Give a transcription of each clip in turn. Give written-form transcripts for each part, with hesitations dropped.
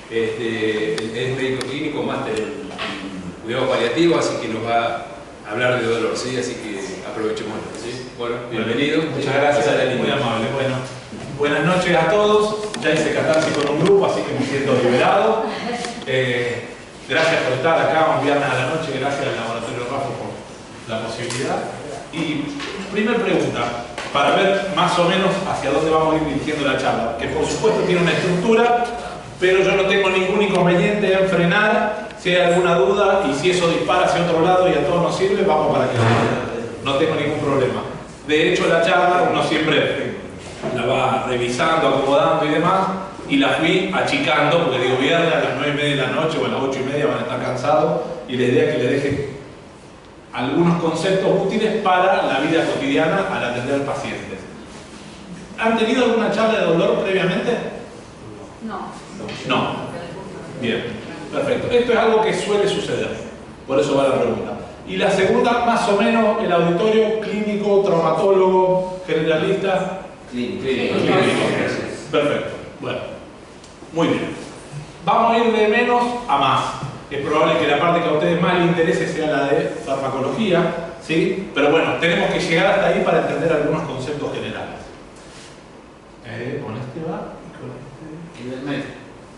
Es médico clínico, máster en cuidado paliativo, así que nos va a hablar de dolor, ¿sí? Así que aprovechémoslo, ¿sí? Bueno, bienvenido, muchas gracias a la Muy amable, bueno. Buenas noches a todos. Ya hice catarsis con un grupo, así que me siento liberado. Gracias por estar acá un viernes a la noche, gracias al Laboratorio Raffo por la posibilidad. Y primera pregunta, para ver más o menos hacia dónde vamos a ir dirigiendo la charla, que por supuesto tiene una estructura, pero yo no tengo ningún inconveniente en frenar si hay alguna duda, y si eso dispara hacia otro lado y a todos nos sirve, vamos para que no tengo ningún problema. De hecho, la charla uno siempre la va revisando, acomodando y demás, y la fui achicando, porque digo, viernes a las 9:30 de la noche o a las 8:30 van a estar cansados, y la idea es que le deje algunos conceptos útiles para la vida cotidiana al atender pacientes. ¿Han tenido alguna charla de dolor previamente? No. Bien, perfecto. Esto es algo que suele suceder, por eso va la pregunta. Y la segunda, más o menos, el auditorio clínico, traumatólogo, generalista. Clínico. Perfecto. Bueno, muy bien. Vamos a ir de menos a más. Es probable que la parte que a ustedes más les interese sea la de farmacología, ¿sí? Pero bueno, tenemos que llegar hasta ahí para entender algunos conceptos generales. Con este va y con este. Y del medio.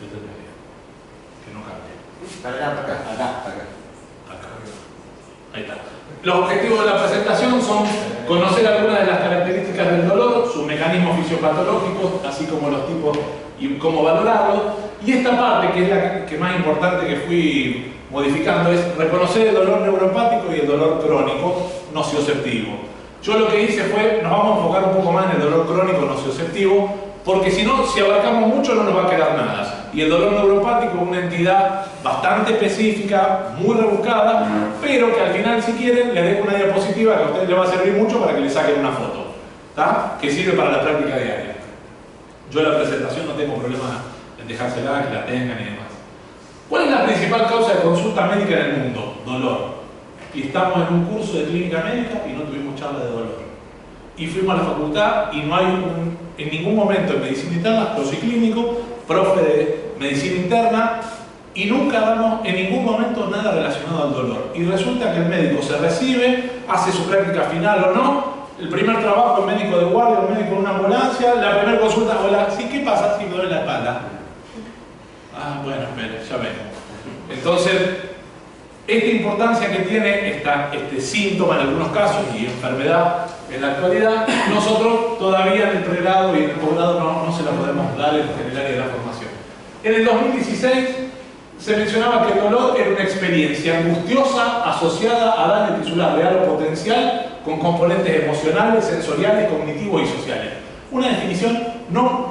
El del medio. Que no cambie. Para acá. Ahí está. Los objetivos de la presentación son conocer algunas de las características del dolor, sus mecanismos fisiopatológicos, así como los tipos y cómo valorarlo. Y esta parte, que es la que más importante que fui modificando, es reconocer el dolor neuropático y el dolor crónico nocioceptivo. Yo lo que hice fue, nos vamos a enfocar un poco más en el dolor crónico nocioceptivo, porque si no, si abarcamos mucho no nos va a quedar nada. Y el dolor neuropático es una entidad bastante específica, muy rebuscada, pero que al final, si quieren, les dejo una diapositiva que a ustedes les va a servir mucho para que les saquen una foto, ¿tá? Que sirve para la práctica diaria. Yo en la presentación no tengo problema en dejársela, que la tengan y demás. ¿Cuál es la principal causa de consulta médica en el mundo? Dolor. Y estamos en un curso de clínica médica y no tuvimos charla de dolor. Y fuimos a la facultad y no hay en ningún momento en medicina interna, yo soy clínico, profe de medicina interna, y nunca damos en ningún momento nada relacionado al dolor. Y resulta que el médico se recibe, hace su práctica final o no, el primer trabajo es médico de guardia, un médico en una ambulancia, la primera consulta, hola, ¿sí qué pasa si me duele la espalda? Ah, bueno, espere, ya vemos. Entonces, esta importancia que tiene este síntoma en algunos casos y enfermedad en la actualidad, nosotros todavía en el pregrado y en el posgrado no se la podemos dar en el área de la formación. En el 2016 se mencionaba que el dolor era una experiencia angustiosa asociada a daño tisular real o potencial con componentes emocionales, sensoriales, cognitivos y sociales. Una definición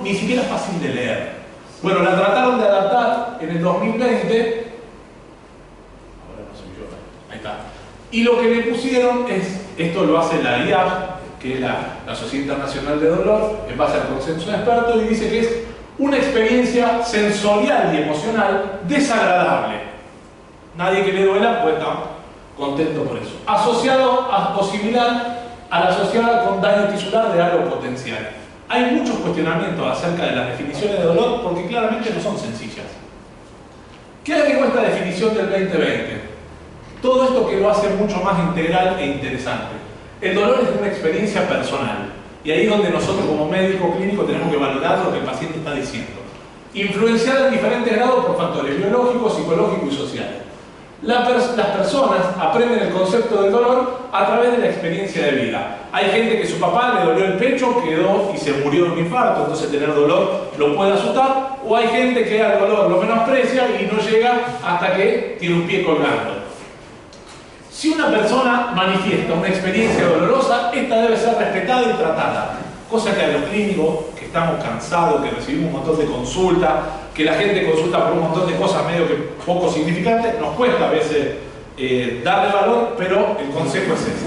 ni siquiera fácil de leer. Bueno, la trataron de adaptar en el 2020. Ahí está. Y lo que le pusieron es, esto lo hace la IAF, que es la Sociedad Internacional de Dolor, en base al consenso de expertos, y dice que es una experiencia sensorial y emocional desagradable. Nadie que le duela puede estar contento por eso. Asociado o similar a la asociada con daño tisular real o potencial. Hay muchos cuestionamientos acerca de las definiciones de dolor porque claramente no son sencillas. ¿Qué agregó esta definición del 2020? Todo esto que lo hace mucho más integral e interesante. El dolor es una experiencia personal. Y ahí es donde nosotros como médico clínico tenemos que valorar lo que el paciente está diciendo. Influenciada en diferentes grados por factores biológicos, psicológicos y sociales. Las personas aprenden el concepto del dolor a través de la experiencia de vida. Hay gente que su papá le dolió el pecho, quedó y se murió de un infarto, entonces tener dolor lo puede asustar. O hay gente que al dolor lo menosprecia y no llega hasta que tiene un pie colgando. Si una persona manifiesta una experiencia dolorosa, esta debe ser respetada y tratada. Cosa que a los clínicos, que estamos cansados, que recibimos un montón de consultas, que la gente consulta por un montón de cosas medio que poco significantes, nos cuesta a veces darle valor, pero el consejo es ese.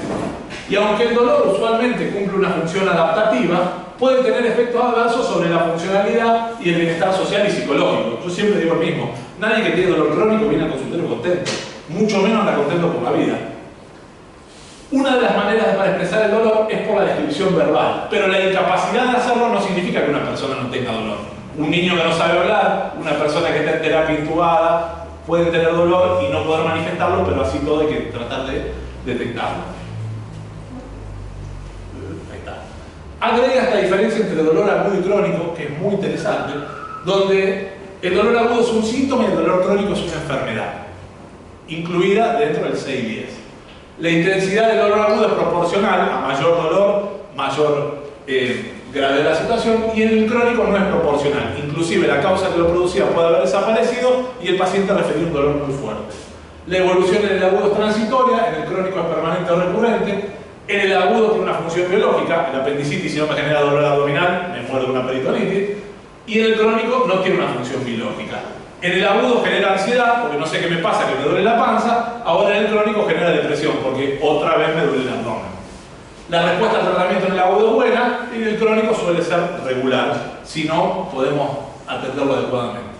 Y aunque el dolor usualmente cumple una función adaptativa, puede tener efectos adversos sobre la funcionalidad y el bienestar social y psicológico. Yo siempre digo lo mismo, nadie que tiene dolor crónico viene al consultorio contento. Mucho menos anda contento por la vida. Una de las maneras para expresar el dolor es por la descripción verbal, pero la incapacidad de hacerlo no significa que una persona no tenga dolor. Un niño que no sabe hablar, una persona que está en terapia intubada, pueden tener dolor y no poder manifestarlo, pero así todo hay que tratar de detectarlo. Ahí está. Agrega esta diferencia entre dolor agudo y crónico, que es muy interesante, donde el dolor agudo es un síntoma y el dolor crónico es una enfermedad, incluida dentro del 6-10. La intensidad del dolor agudo es proporcional, a mayor dolor, mayor gravedad de la situación, y en el crónico no es proporcional. Inclusive la causa que lo producía puede haber desaparecido y el paciente refería un dolor muy fuerte. La evolución en el agudo es transitoria, en el crónico es permanente o recurrente. En el agudo tiene una función biológica, el apendicitis si no me genera dolor abdominal, me muero de una peritonitis, y en el crónico no tiene una función biológica. En el agudo genera ansiedad, porque no sé qué me pasa, que me duele la panza. Ahora en el crónico genera depresión, porque otra vez me duele el abdomen. La respuesta al tratamiento en el agudo es buena, y en el crónico suele ser regular, si no podemos atenderlo adecuadamente.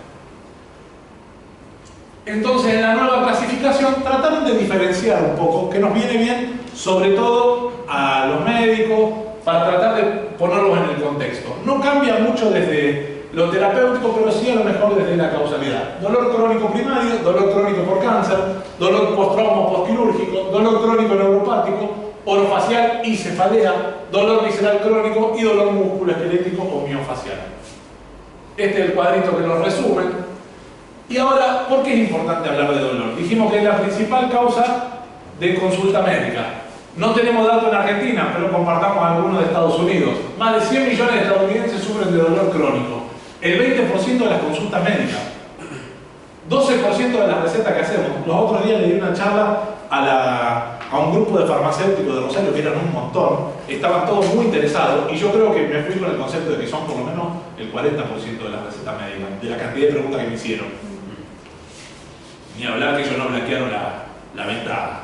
Entonces, en la nueva clasificación trataron de diferenciar un poco, que nos viene bien, sobre todo a los médicos, para tratar de ponerlos en el contexto. No cambia mucho desde lo terapéutico, pero sí a lo mejor desde la causalidad. Dolor crónico primario, dolor crónico por cáncer, dolor post-trauma postquirúrgico, dolor crónico neuropático, orofacial y cefalea, dolor visceral crónico y dolor musculoesquelético o miofacial. Este es el cuadrito que nos resume. Y ahora, ¿por qué es importante hablar de dolor? Dijimos que es la principal causa de consulta médica. No tenemos datos en Argentina, pero compartamos algunos de Estados Unidos. Más de 100 millones de estadounidenses sufren de dolor crónico. El 20% de las consultas médicas. 12% de las recetas que hacemos. Los otros días le di una charla a un grupo de farmacéuticos de Rosario, que eran un montón. Estaban todos muy interesados, y yo creo que me fui con el concepto de que son por lo menos el 40% de las recetas médicas, de la cantidad de preguntas que me hicieron. Ni hablar que ellos no blanquearon la venta.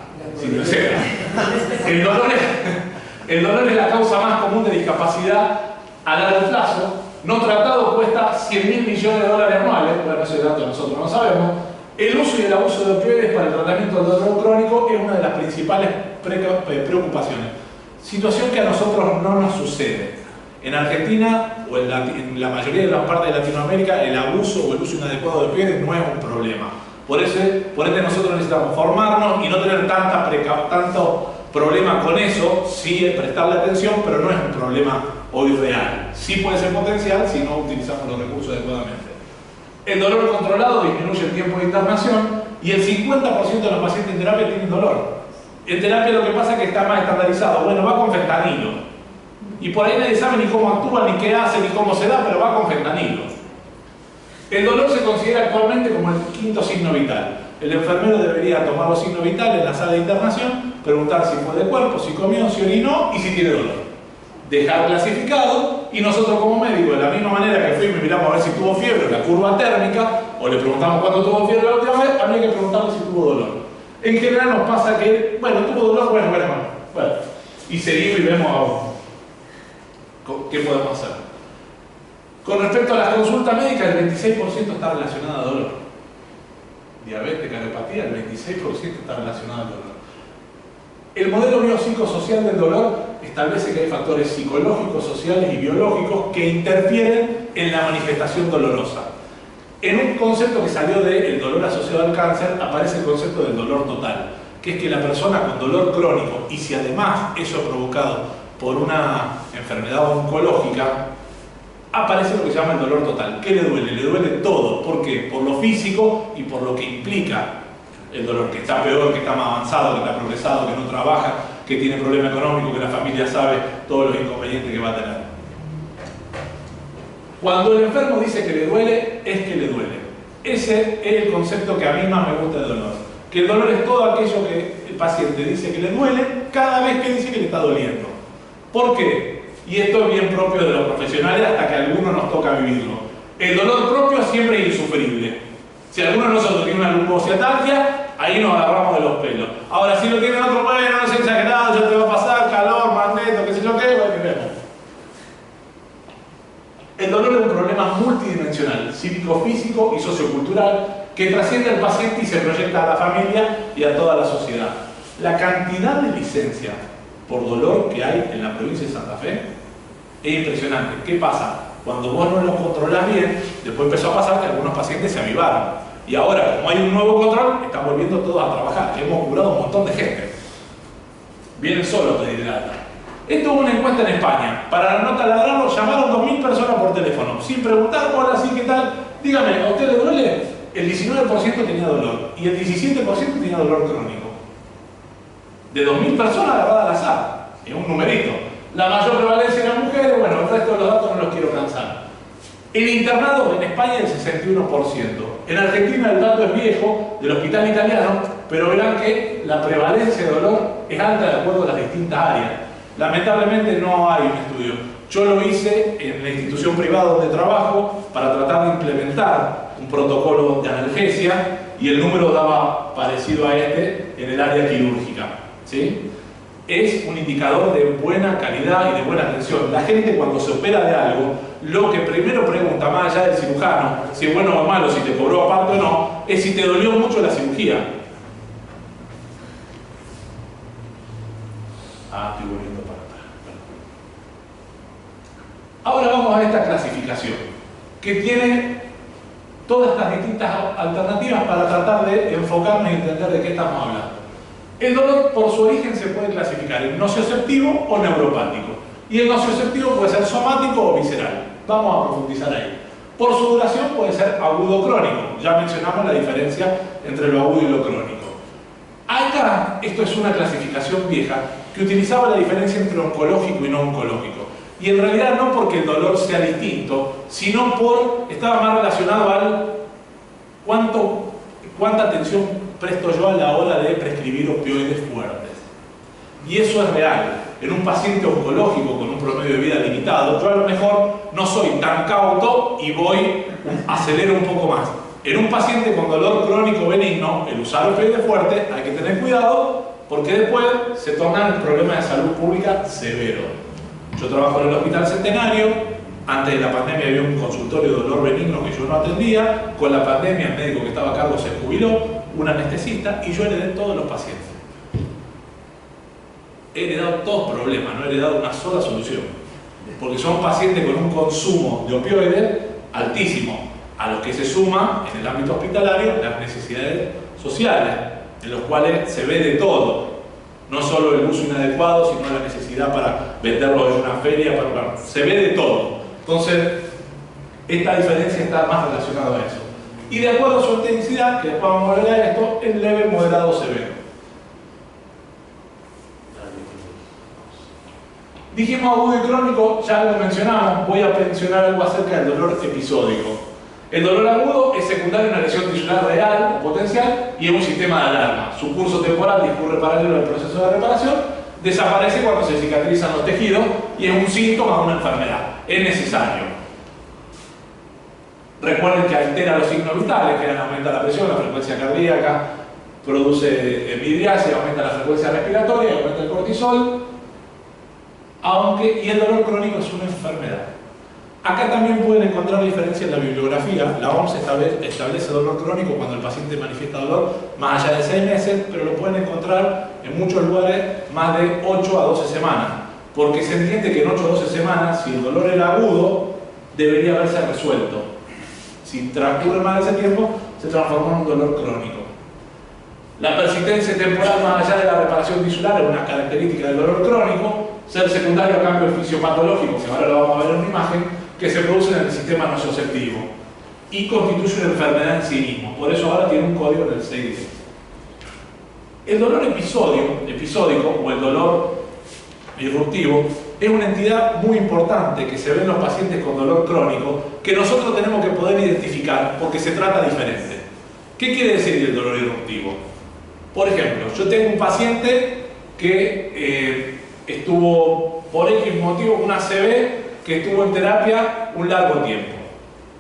El dolor es la causa más común de discapacidad a largo plazo. No tratado cuesta 100.000 millones de dólares anuales. Bueno, ese dato nosotros no sabemos. El uso y el abuso de opioides para el tratamiento del dolor crónico es una de las principales preocupaciones. Situación que a nosotros no nos sucede. En Argentina, o en la mayoría de las partes de Latinoamérica, el abuso o el uso inadecuado de opioides no es un problema. Por ende nosotros necesitamos formarnos y no tener tanto problema con eso, sí prestarle atención, pero no es un problema hoy real. Sí puede ser potencial si no utilizamos los recursos adecuadamente. El dolor controlado disminuye el tiempo de internación y el 50% de los pacientes en terapia tienen dolor. En terapia lo que pasa es que está más estandarizado. Bueno, va con fentanilo. Y por ahí nadie sabe ni cómo actúa, ni qué hace, ni cómo se da, pero va con fentanilo. El dolor se considera actualmente como el quinto signo vital. El enfermero debería tomar los signos vitales en la sala de internación, preguntar si fue de cuerpo, si comió, si orinó y si tiene dolor. Dejar clasificado, y nosotros como médicos, de la misma manera que fuimos y miramos a ver si tuvo fiebre, la curva térmica, o le preguntamos cuándo tuvo fiebre la última vez, habría que preguntarle si tuvo dolor. En general nos pasa que, bueno, tuvo dolor, bueno, y seguimos y vemos qué podemos hacer. Con respecto a las consultas médicas, el 26% está relacionado a dolor. Diabetes, cardiopatía, el 26% está relacionado al dolor. El modelo biopsicosocial del dolor establece que hay factores psicológicos, sociales y biológicos que interfieren en la manifestación dolorosa. En un concepto que salió del dolor asociado al cáncer, aparece el concepto del dolor total, que es que la persona con dolor crónico, y si además eso es provocado por una enfermedad oncológica, aparece lo que se llama el dolor total. ¿Qué le duele? Le duele todo. ¿Por qué? Por lo físico y por lo que implica el dolor, que está peor, que está más avanzado, que está progresado, que no trabaja, que tiene problema económico, que la familia sabe todos los inconvenientes que va a tener. Cuando el enfermo dice que le duele, es que le duele. Ese es el concepto que a mí más me gusta del dolor. Que el dolor es todo aquello que el paciente dice que le duele cada vez que dice que le está doliendo. ¿Por qué? Y esto es bien propio de los profesionales hasta que a algunos nos toca vivirlo. El dolor propio siempre es insufrible. Si alguno de nosotros tiene una lumbociatalgia, ahí nos agarramos de los pelos. Ahora, si lo tiene otro, bueno, no es exagerado, ya te va a pasar, calor, magneto, qué sé yo qué, bueno, y vemos. El dolor es un problema multidimensional, psíquico-físico y sociocultural, que trasciende al paciente y se proyecta a la familia y a toda la sociedad. La cantidad de licencias por dolor que hay en la provincia de Santa Fe es impresionante. ¿Qué pasa? Cuando vos no lo controlás bien, después empezó a pasar que algunos pacientes se avivaron. Y ahora, como hay un nuevo control, están volviendo todos a trabajar. Hemos curado un montón de gente. Vienen solos a pedir el alta. Esto es una encuesta en España. Para la nota ladrarlo, llamaron 2.000 personas por teléfono. Sin preguntar, hola, sí, ¿qué tal? Dígame, ¿a usted le duele? El 19% tenía dolor. Y el 17% tenía dolor crónico. De 2.000 personas agarradas al azar. Es un numerito. La mayor prevalencia eran mujeres. Bueno, el resto de los datos no los quiero cansar. El internado en España es el 61%. En Argentina el dato es viejo, del hospital italiano, pero verán que la prevalencia de dolor es alta de acuerdo a las distintas áreas. Lamentablemente no hay un estudio. Yo lo hice en la institución privada donde trabajo para tratar de implementar un protocolo de analgesia y el número daba parecido a este en el área quirúrgica, ¿sí? Es un indicador de buena calidad y de buena atención. La gente cuando se opera de algo, lo que primero pregunta, más allá del cirujano, si es bueno o malo, si te cobró aparte o no, es si te dolió mucho la cirugía. Estoy volviendo para atrás. Ahora vamos a esta clasificación, que tiene todas estas distintas alternativas para tratar de enfocarnos y entender de qué estamos hablando. El dolor por su origen se puede clasificar en nocioceptivo o neuropático. Y el nocioceptivo puede ser somático o visceral. Vamos a profundizar ahí. Por su duración puede ser agudo o crónico. Ya mencionamos la diferencia entre lo agudo y lo crónico. Acá, esto es una clasificación vieja que utilizaba la diferencia entre oncológico y no oncológico. Y en realidad no porque el dolor sea distinto, sino estaba más relacionado al cuánta atención presto yo a la hora de prescribir opioides fuertes. Y eso es real. En un paciente oncológico con un promedio de vida limitado, yo a lo mejor no soy tan cauto y acelero un poco más. En un paciente con dolor crónico benigno, el usar opioides fuertes hay que tener cuidado porque después se torna un problema de salud pública severo. Yo trabajo en el Hospital Centenario. Antes de la pandemia había un consultorio de dolor benigno que yo no atendía. Con la pandemia el médico que estaba a cargo se jubiló, un anestesista, y yo heredé todos los pacientes. He heredado todos problemas, no he heredado una sola solución. Porque son pacientes con un consumo de opioides altísimo, a los que se suma en el ámbito hospitalario las necesidades sociales, en los cuales se ve de todo. No solo el uso inadecuado, sino la necesidad para venderlo en una feria, se ve de todo. Entonces, esta diferencia está más relacionada a eso. Y de acuerdo a su intensidad, que después vamos a ver a esto, es leve, moderado, severo. Dijimos agudo y crónico, ya lo mencionamos, voy a mencionar algo acerca del dolor episódico. El dolor agudo es secundario a una lesión tisular real o potencial y es un sistema de alarma. Su curso temporal discurre paralelo al proceso de reparación, desaparece cuando se cicatrizan los tejidos y es un síntoma de una enfermedad. Es necesario. Recuerden que altera los signos vitales, que aumenta la presión, la frecuencia cardíaca, produce midriasis, aumenta la frecuencia respiratoria, aumenta el cortisol, y el dolor crónico es una enfermedad. Acá también pueden encontrar diferencia en la bibliografía. La OMS establece dolor crónico cuando el paciente manifiesta dolor más allá de 6 meses, pero lo pueden encontrar en muchos lugares más de 8 a 12 semanas. Porque se entiende que en 8 o 12 semanas, si el dolor era agudo, debería haberse resuelto. Si transcurre más de ese tiempo, se transformó en un dolor crónico. La persistencia temporal más allá de la reparación tisular es una característica del dolor crónico. Ser secundario a cambios fisiopatológicos, que ahora lo vamos a ver en una imagen, que se producen en el sistema nocioceptivo y constituye una enfermedad en sí mismo. Por eso ahora tiene un código en el 610. El dolor episódico o el dolor disruptivo es una entidad muy importante que se ve en los pacientes con dolor crónico que nosotros tenemos que poder identificar porque se trata diferente. ¿Qué quiere decir el dolor disruptivo? Por ejemplo, yo tengo un paciente que estuvo por X motivo, una ACV, que estuvo en terapia un largo tiempo,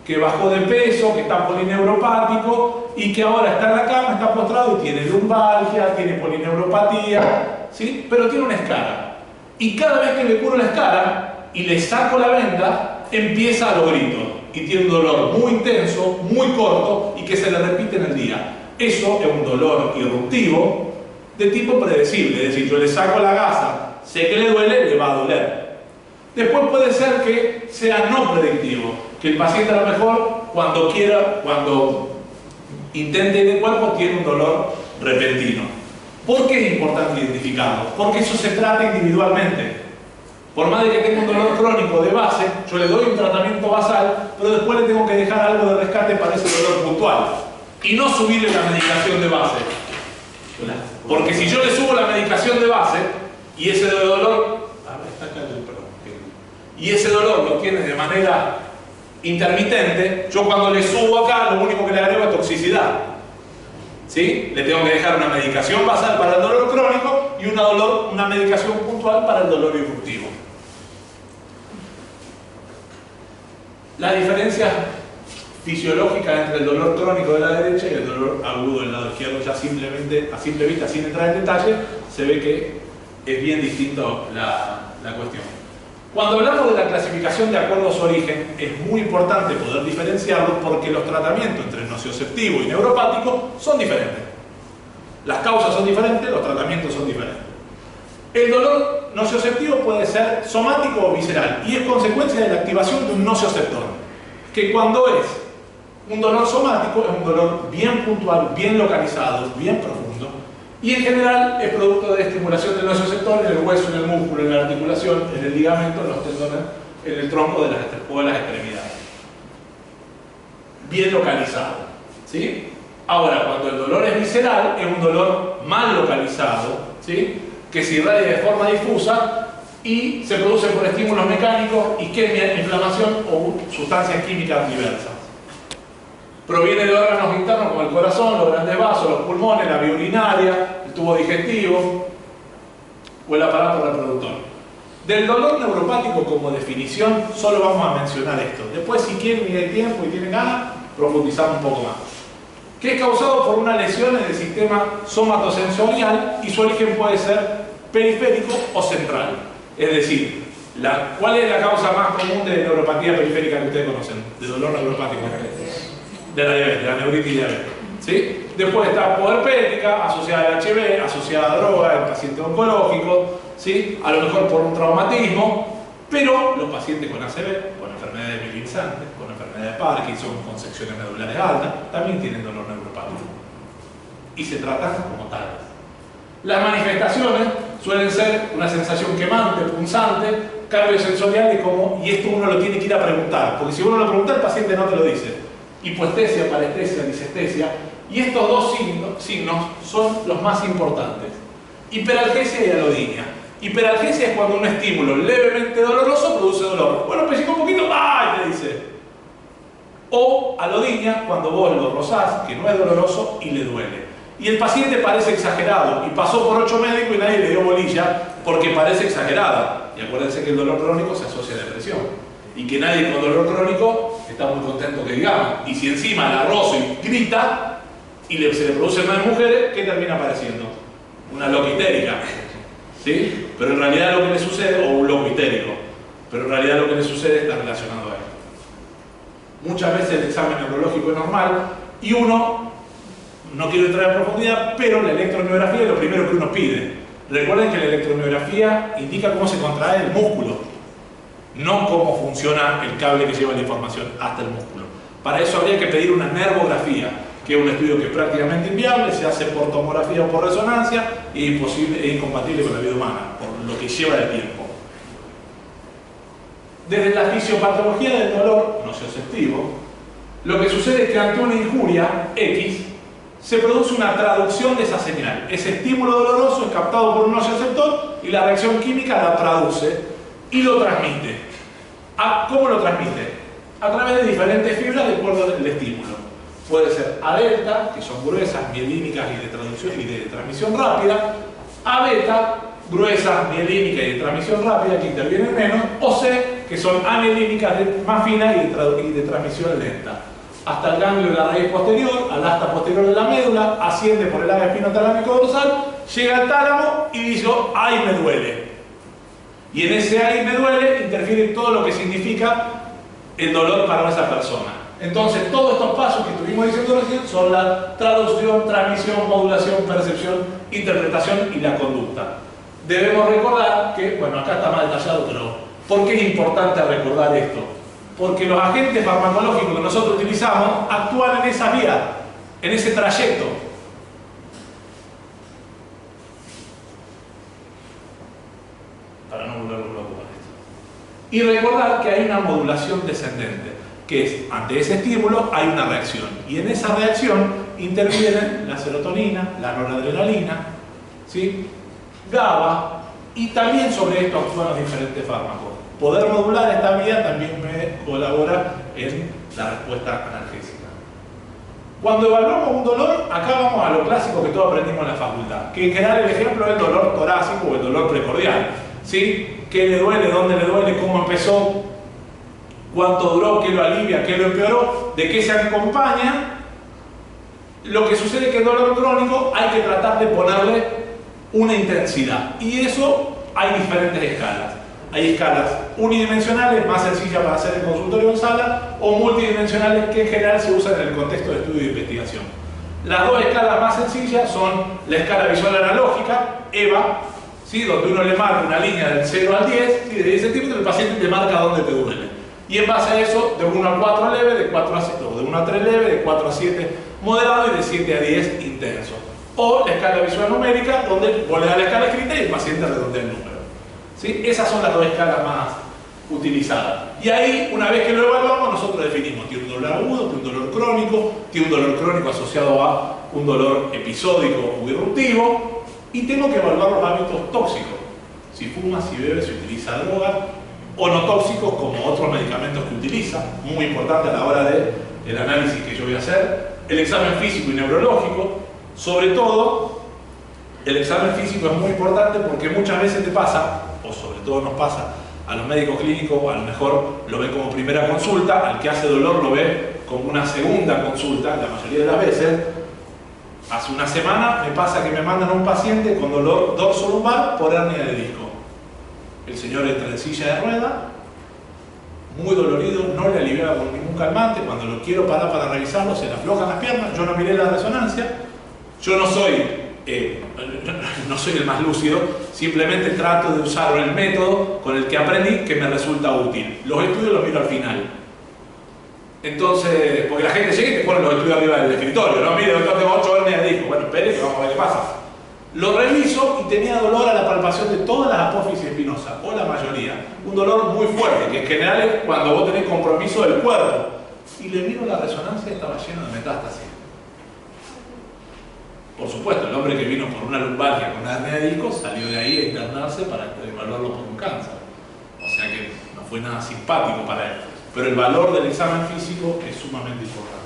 que bajó de peso, que está polineuropático y que ahora está en la cama, está postrado y tiene lumbalgia, tiene polineuropatía, ¿sí? Pero tiene una escara. Y cada vez que le curo la escara y le saco la venda, empieza a los gritos y tiene un dolor muy intenso, muy corto y que se le repite en el día. Eso es un dolor irruptivo de tipo predecible, es decir, yo le saco la gasa, sé que le duele, le va a doler. Después puede ser que sea no predictivo, que el paciente a lo mejor cuando quiera, cuando intente ir de cuerpo, tiene un dolor repentino. ¿Por qué es importante identificarlo? Porque eso se trata individualmente. Por más de que tenga un dolor crónico de base, yo le doy un tratamiento basal, pero después le tengo que dejar algo de rescate para ese dolor puntual. Y no subirle la medicación de base. Porque si yo le subo la medicación de base y ese dolor, y ese dolor lo tiene de manera intermitente, yo cuando le subo acá lo único que le agrego es toxicidad. ¿Sí? Le tengo que dejar una medicación basal para el dolor crónico y una medicación puntual para el dolor irruptivo. La diferencia fisiológica entre el dolor crónico de la derecha y el dolor agudo del lado izquierdo, ya simplemente a simple vista, sin entrar en detalle, se ve que es bien distinto la cuestión. Cuando hablamos de la clasificación de acuerdo a su origen, es muy importante poder diferenciarlos porque los tratamientos entre nocioceptivo y neuropático son diferentes. Las causas son diferentes, los tratamientos son diferentes. El dolor nocioceptivo puede ser somático o visceral y es consecuencia de la activación de un nocioceptor, que cuando es un dolor somático es un dolor bien puntual, bien localizado, bien profundo, y en general es producto de estimulación del nocioceptor en el hueso, en el músculo, en la articulación, en el ligamento, en los tendones, en el tronco o de las extremidades. Bien localizado, ¿sí? Ahora, cuando el dolor es visceral, es un dolor mal localizado, ¿sí? Que se irradia de forma difusa y se produce por estímulos mecánicos, isquemia, inflamación o sustancias químicas diversas. Proviene de órganos internos como el corazón, los grandes vasos, los pulmones, la vía urinaria, el tubo digestivo o el aparato reproductor. Del dolor neuropático como definición, solo vamos a mencionar esto. Después, si quieren y hay tiempo y tienen ganas, profundizamos un poco más. Que es causado por una lesión en el sistema somatosensorial y su origen puede ser periférico o central. Es decir, ¿cuál es la causa más común de neuropatía periférica que ustedes conocen? De dolor neuropático. De la diabetes, la neuritis y diabetes. ¿Sí? Después está puerpética, asociada al HIV, asociada a droga, en pacientes oncológicos, ¿sí? A lo mejor por un traumatismo, pero los pacientes con ACV, con enfermedades mielinizantes, con enfermedades de Parkinson, con secciones medulares altas, también tienen dolor neuropático. Y se tratan como tales. Las manifestaciones suelen ser una sensación quemante, punzante, cardiosensorial y esto uno lo tiene que ir a preguntar, porque si uno lo pregunta el paciente no te lo dice. Hipoestesia, parestesia, disestesia, y estos dos signos son los más importantes. Hiperalgesia y alodinia. Hiperalgesia es cuando un estímulo levemente doloroso produce dolor. Bueno, pellizca un poquito, ¡ay!, te dice. O alodinia, cuando vos lo rozás, que no es doloroso y le duele. Y el paciente parece exagerado y pasó por 8 médicos y nadie le dio bolilla porque parece exagerada. Y acuérdense que el dolor crónico se asocia a depresión. Y que nadie con dolor crónico está muy contento que digamos. Y si encima la rozo y grita y se le produce más mujeres, ¿qué termina apareciendo? Una loca histérica. ¿Sí? Pero en realidad lo que le sucede, o un loco histérico, pero en realidad lo que le sucede está relacionado a esto. Muchas veces el examen neurológico es normal y uno, no quiero entrar en profundidad, pero la electromiografía es lo primero que uno pide. Recuerden que la electromiografía indica cómo se contrae el músculo, no cómo funciona el cable que lleva la información hasta el músculo. Para eso habría que pedir una nervografía, que es un estudio que es prácticamente inviable, se hace por tomografía o por resonancia y es imposible, es incompatible con la vida humana, por lo que lleva de tiempo. Desde la fisiopatología del dolor nocioceptivo, lo que sucede es que ante una injuria X se produce una traducción de esa señal. Ese estímulo doloroso es captado por un nocioceptor y la reacción química la traduce y lo transmite. ¿Cómo lo transmite? A través de diferentes fibras de acuerdo al estímulo. Puede ser A delta, que son gruesas, mielínicas y de traducción y de transmisión rápida, A beta, gruesas, mielínicas y de transmisión rápida, que intervienen menos, o C, que son amielínicas más finas y de transmisión lenta. Hasta el ganglio de la raíz posterior, al asta posterior de la médula, asciende por el área espinotalámico dorsal, llega al tálamo y dice, ¡ay, me duele! Y en ese ¡ay, me duele! interfiere todo lo que significa el dolor para esa persona. Entonces, todos estos pasos que estuvimos diciendo recién son la traducción, transmisión, modulación, percepción, interpretación y la conducta. Debemos recordar que, bueno, acá está más detallado, pero ¿Por qué es importante recordar esto? Porque los agentes farmacológicos que nosotros utilizamos actúan en esa vía, en ese trayecto. Para no volverlo loco con esto. Y recordar que hay una modulación descendente, que es, ante ese estímulo hay una reacción. Y en esa reacción intervienen la serotonina, la noradrenalina, ¿sí?, GABA, y también sobre esto actúan los diferentes fármacos. Poder modular esta vía también me colabora en la respuesta analgésica. Cuando evaluamos un dolor, acá vamos a lo clásico que todos aprendimos en la facultad, que en general el ejemplo es el dolor torácico o el dolor precordial, ¿sí? ¿Qué le duele? ¿Dónde le duele? ¿Cómo empezó? ¿Cuánto duró? ¿Qué lo alivia? ¿Qué lo empeoró? ¿De qué se acompaña? Lo que sucede es que el dolor crónico hay que tratar de ponerle una intensidad, y eso hay diferentes escalas. Hay escalas unidimensionales, más sencillas para hacer en consultorio en sala, o multidimensionales que en general se usan en el contexto de estudio e investigación. Las dos escalas más sencillas son la escala visual analógica, EVA, ¿sí?, donde uno le marca una línea del 0 al 10, y de 10 centímetros el paciente te marca dónde te duele. Y en base a eso, de 1 a 4 leve, de 4 a 7, o de 1 a 3 leve, de 4 a 7 moderado y de 7 a 10 intenso. O la escala visual numérica, donde vos le das la escala escrita y el paciente redondea el número. ¿Sí? Esas son las dos escalas más utilizadas. Y ahí, una vez que lo evaluamos, nosotros definimos: tiene un dolor agudo, tiene un dolor crónico, tiene un dolor crónico asociado a un dolor episódico o irruptivo, y tengo que evaluar los hábitos tóxicos. Si fuma, si bebe, si utiliza droga, o no tóxicos como otros medicamentos que utiliza, muy importante a la hora del análisis que yo voy a hacer. El examen físico y neurológico. Sobre todo, el examen físico es muy importante porque muchas veces te pasa, o sobre todo nos pasa a los médicos clínicos, a lo mejor lo ve como primera consulta, al que hace dolor lo ve como una segunda consulta, la mayoría de las veces. Hace una semana me pasa que me mandan a un paciente con dolor dorsolumbar por hernia de disco. El señor entra en silla de ruedas, muy dolorido, no le aliviaba con ningún calmante. Cuando lo quiero parar para revisarlo, se le aflojan las piernas. Yo no miré la resonancia. Yo no soy el más lúcido, simplemente trato de usar el método con el que aprendí, que me resulta útil. Los estudios los miro al final. Entonces, porque la gente llega y te pone los estudios arriba del escritorio, ¿no? Mire, doctor, tengo 8 hernias de disco. Bueno, espere que vamos a ver qué pasa. Lo reviso y tenía dolor a la palpación de todas las apófisis espinosas, o la mayoría. Un dolor muy fuerte, que en general es cuando vos tenés compromiso del cuerpo. Y le miro la resonancia y estaba lleno de metástasis. Por supuesto, el hombre que vino por una lumbalgia con una hernia de disco salió de ahí a internarse para evaluarlo por un cáncer. O sea que no fue nada simpático para él. Pero el valor del examen físico es sumamente importante.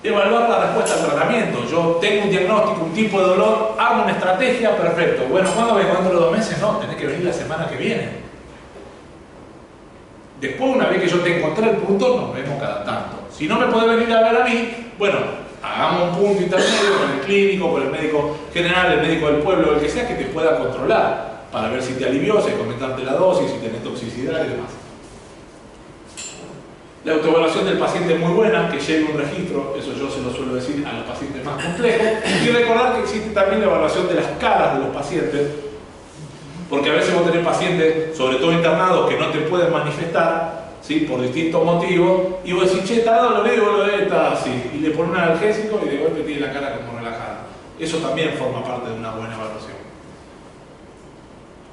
Evaluar la respuesta al tratamiento. Yo tengo un diagnóstico, un tipo de dolor, hago una estrategia, perfecto. Bueno, ¿cuándo vengo? ¿Dentro de 2 meses? No, tenés que venir la semana que viene. Después, una vez que yo te encontré el punto, nos vemos cada tanto. Si no me podés venir a ver a mí, bueno, hagamos un punto intermedio con el clínico, con el médico general, el médico del pueblo, el que sea, que te pueda controlar, para ver si te alivió, si comentarte la dosis, si tenés toxicidad y demás. La autoevaluación del paciente es muy buena, que lleve un registro, eso yo se lo suelo decir a los pacientes más complejos, y recordar que existe también la evaluación de las caras de los pacientes, porque a veces vos tenés pacientes, sobre todo internados, que no te pueden manifestar, ¿sí?, por distintos motivos, y vos decís: che, está dolorido, vos lo ves, está así, y le pones un analgésico y de golpe tiene la cara como relajada. Eso también forma parte de una buena evaluación.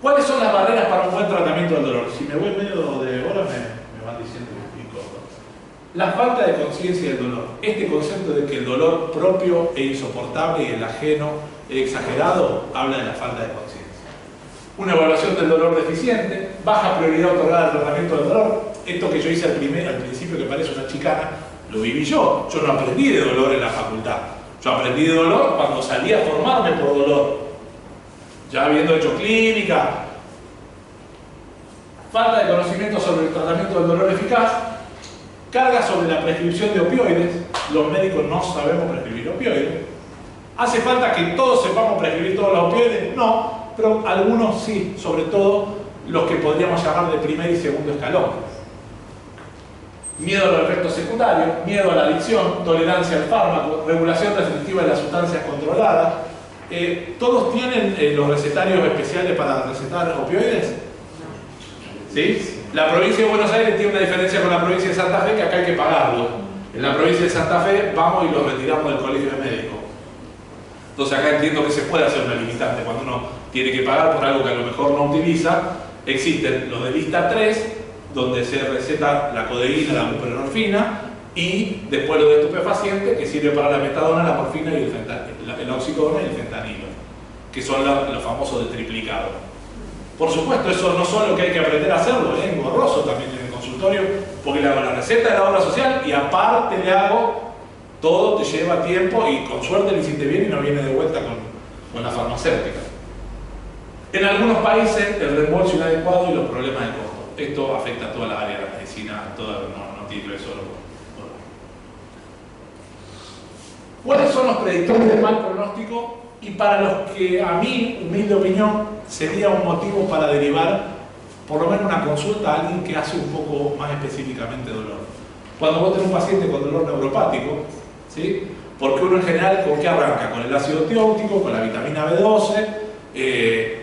¿Cuáles son las barreras para un buen tratamiento del dolor? Si me voy medio de hora me van diciendo un pico. La falta de conciencia del dolor. Este concepto de que el dolor propio e insoportable y el ajeno e exagerado habla de la falta de conciencia. Una evaluación del dolor deficiente, baja prioridad otorgada al tratamiento del dolor. Esto que yo hice al principio, que parece una chicana, lo viví yo. Yo no aprendí de dolor en la facultad. Yo aprendí de dolor cuando salí a formarme por dolor. Ya habiendo hecho clínica. Falta de conocimiento sobre el tratamiento del dolor eficaz. Carga sobre la prescripción de opioides. Los médicos no sabemos prescribir opioides. ¿Hace falta que todos sepamos prescribir todos los opioides? No, pero algunos sí, sobre todo los que podríamos llamar de primer y segundo escalón. Miedo a los efectos secundarios, miedo a la adicción, tolerancia al fármaco, regulación restrictiva de las sustancias controladas. ¿Todos tienen los recetarios especiales para recetar opioides? ¿sí? La provincia de Buenos Aires tiene una diferencia con la provincia de Santa Fe, que acá hay que pagarlo. En la provincia de Santa Fe vamos y lo retiramos del colegio de médicos. Entonces acá entiendo que se puede hacer una limitante cuando uno tiene que pagar por algo que a lo mejor no utiliza. Existen los de lista 3, donde se receta la codeína, la buprenorfina, y después lo de estupefacientes, que sirve para la metadona, la morfina y el oxicodona y el fentanilo, que son los famosos de triplicado. Por supuesto, eso no solo que hay que aprender a hacerlo, es engorroso también en el consultorio, porque le hago la receta de la obra social y aparte le hago todo, te lleva tiempo y con suerte le hiciste bien y no viene de vuelta con la farmacéutica. En algunos países el reembolso inadecuado y los problemas de costo. Esto afecta a toda la área de la medicina, no tiene que ver solo con. ¿Cuáles son los predictores de mal pronóstico? Y para los que a mi humilde opinión sería un motivo para derivar por lo menos una consulta a alguien que hace un poco más específicamente dolor. Cuando vos tenés un paciente con dolor neuropático, ¿sí? Porque uno en general, ¿con qué arranca? Con el ácido tióptico, con la vitamina B12,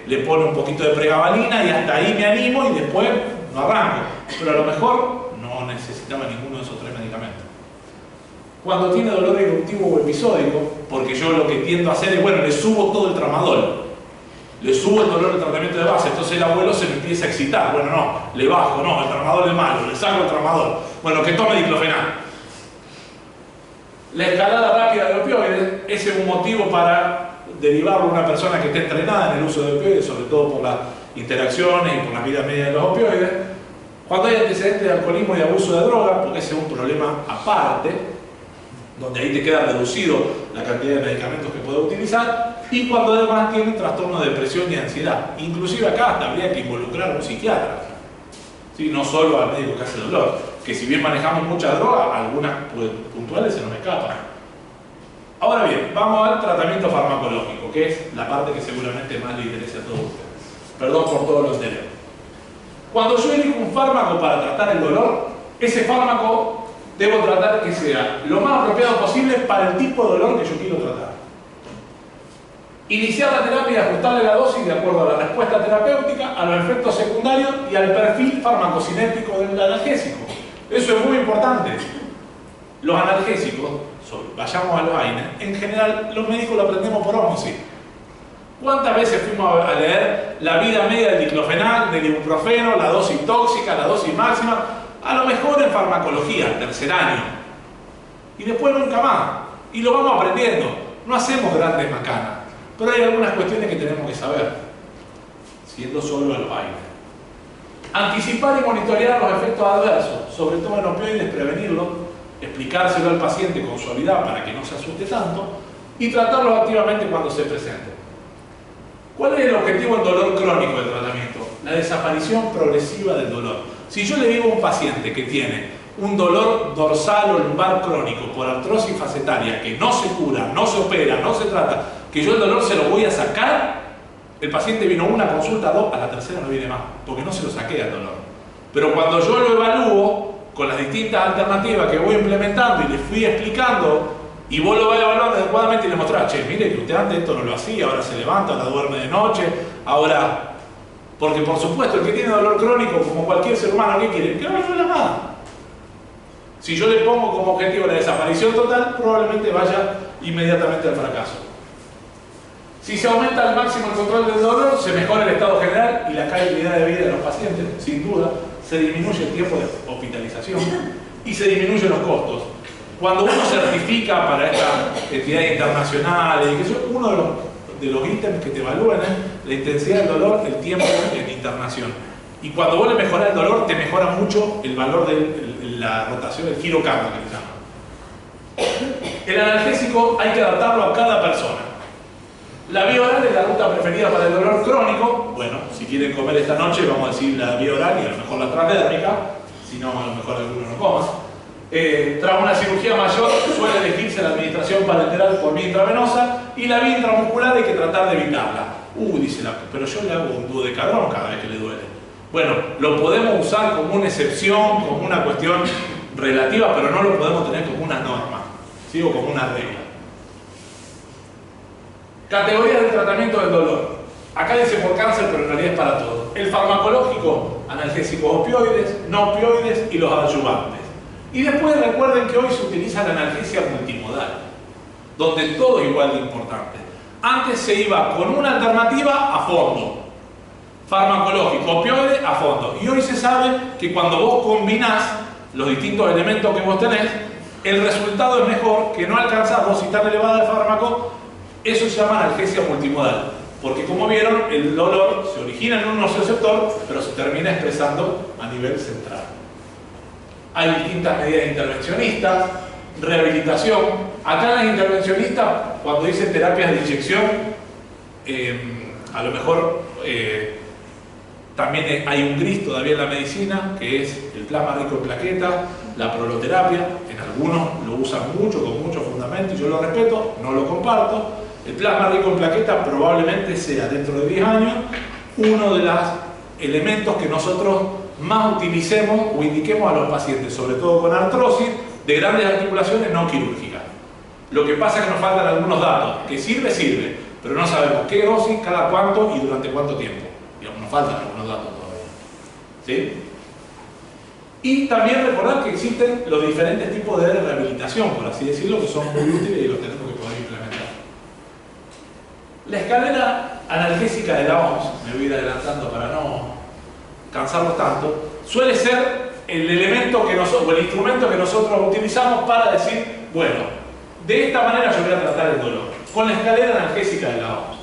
le pone un poquito de pregabalina y hasta ahí me animo y después no arranco. Pero a lo mejor no necesitaba ninguno de esos 3 medicamentos. Cuando tiene dolor eruptivo o episódico, porque yo lo que tiendo a hacer es, bueno, le subo todo el tramadol, le subo el dolor del tratamiento de base, entonces el abuelo se me empieza a excitar, bueno, no, le bajo, no, el tramadol es malo, le saco el tramadol, bueno, que tome diclofenac. La escalada rápida de opioides, ese es un motivo para derivarlo a una persona que esté entrenada en el uso de opioides, sobre todo por las interacciones y por la vida media de los opioides. Cuando hay antecedentes de alcoholismo y de abuso de droga, porque ese es un problema aparte, donde ahí te queda reducido la cantidad de medicamentos que puedes utilizar, y cuando además tienen trastornos de depresión y ansiedad. Inclusive acá hasta habría que involucrar a un psiquiatra, ¿sí? No solo al médico que hace dolor, que si bien manejamos mucha droga, algunas puntuales se nos escapan. Ahora bien, vamos al tratamiento farmacológico, que es la parte que seguramente más le interesa a todos ustedes. Perdón por todo lo anterior. Cuando yo elijo un fármaco para tratar el dolor, ese fármaco debo tratar que sea lo más apropiado posible para el tipo de dolor que yo quiero tratar. Iniciar la terapia y ajustarle la dosis de acuerdo a la respuesta terapéutica, a los efectos secundarios y al perfil farmacocinético del analgésico. Eso es muy importante. Los analgésicos, vayamos a los AINES, en general los médicos lo aprendemos por ósmosis. ¿Cuántas veces fuimos a leer la vida media del diclofenac, del ibuprofeno, la dosis tóxica, la dosis máxima? A lo mejor en farmacología, tercer año. Y después nunca más. Y lo vamos aprendiendo. No hacemos grandes macanas. Pero hay algunas cuestiones que tenemos que saber. Siendo solo a los AINES. Anticipar y monitorear los efectos adversos, sobre todo en opioides, prevenirlos, explicárselo al paciente con suavidad para que no se asuste tanto y tratarlos activamente cuando se presenten. ¿Cuál es el objetivo en dolor crónico del tratamiento? La desaparición progresiva del dolor. Si yo le digo a un paciente que tiene un dolor dorsal o lumbar crónico por artrosis facetaria que no se cura, no se opera, no se trata, que yo el dolor se lo voy a sacar, el paciente vino una consulta, 2, a la tercera no viene más, porque no se lo saqué al dolor. Pero cuando yo lo evalúo con las distintas alternativas que voy implementando y le fui explicando, y vos lo vas evaluando adecuadamente y le mostrás, che, mire que usted antes esto no lo hacía, ahora se levanta, ahora duerme de noche, ahora... Porque por supuesto, el que tiene dolor crónico, como cualquier ser humano, ¿qué quiere? Que no le duela más. Si yo le pongo como objetivo la desaparición total, probablemente vaya inmediatamente al fracaso. Si se aumenta al máximo el control del dolor, se mejora el estado general y la calidad de vida de los pacientes, sin duda. Se disminuye el tiempo de hospitalización y se disminuyen los costos. Cuando uno certifica para estas entidades internacionales, y que eso es uno de los ítems que te evalúan es la intensidad del dolor, el tiempo en internación. Y cuando vos le mejorás el dolor, te mejora mucho el valor de la rotación, el giro cardio que le llaman. El analgésico hay que adaptarlo a cada persona. La vía oral es la ruta preferida para el dolor crónico. Bueno, si quieren comer esta noche, vamos a decir la vía oral y a lo mejor la transdérmica, si no, a lo mejor alguno no coma. Tras una cirugía mayor suele elegirse la administración parenteral por vía intravenosa y la vía intramuscular hay que tratar de evitarla. Dice pero yo le hago un duodecadrón cada vez que le duele. Bueno, lo podemos usar como una excepción, como una cuestión relativa, pero no lo podemos tener como una norma, ¿sí? O como una regla. Categorías del tratamiento del dolor. Acá dice por cáncer, pero en realidad es para todo. El farmacológico analgésicos opioides, no opioides y los adyuvantes. Y después recuerden que hoy se utiliza la analgesia multimodal, donde todo es igual de importante. Antes se iba con una alternativa a fondo, farmacológico, opioide a fondo. Y hoy se sabe que cuando vos combinás los distintos elementos que vos tenés, el resultado es mejor, que no alcanzar dosis tan elevada de fármaco. Eso se llama analgesia multimodal, porque como vieron, el dolor se origina en un nociceptor, pero se termina expresando a nivel central. Hay distintas medidas intervencionistas, rehabilitación. Acá en las intervencionistas, cuando dicen terapias de inyección, a lo mejor también hay un gris todavía en la medicina, que es el plasma rico en plaquetas, la proloterapia. En algunos lo usan mucho, con mucho fundamento, y yo lo respeto, no lo comparto. El plasma rico en plaquetas probablemente sea, dentro de 10 años, uno de los elementos que nosotros más utilicemos o indiquemos a los pacientes, sobre todo con artrosis de grandes articulaciones no quirúrgicas. Lo que pasa es que nos faltan algunos datos, que sirve, pero no sabemos qué dosis, cada cuánto y durante cuánto tiempo. Digamos, nos faltan algunos datos todavía. ¿Sí? Y también recordar que existen los diferentes tipos de rehabilitación, por así decirlo, que son muy útiles y los tenemos que poder implementar. La escalera analgésica de la OMS, me voy a ir adelantando para no cansarlos tanto, suele ser el elemento que nosotros, o el instrumento que nosotros utilizamos para decir, bueno, de esta manera yo voy a tratar el dolor, con la escalera analgésica de la OMS.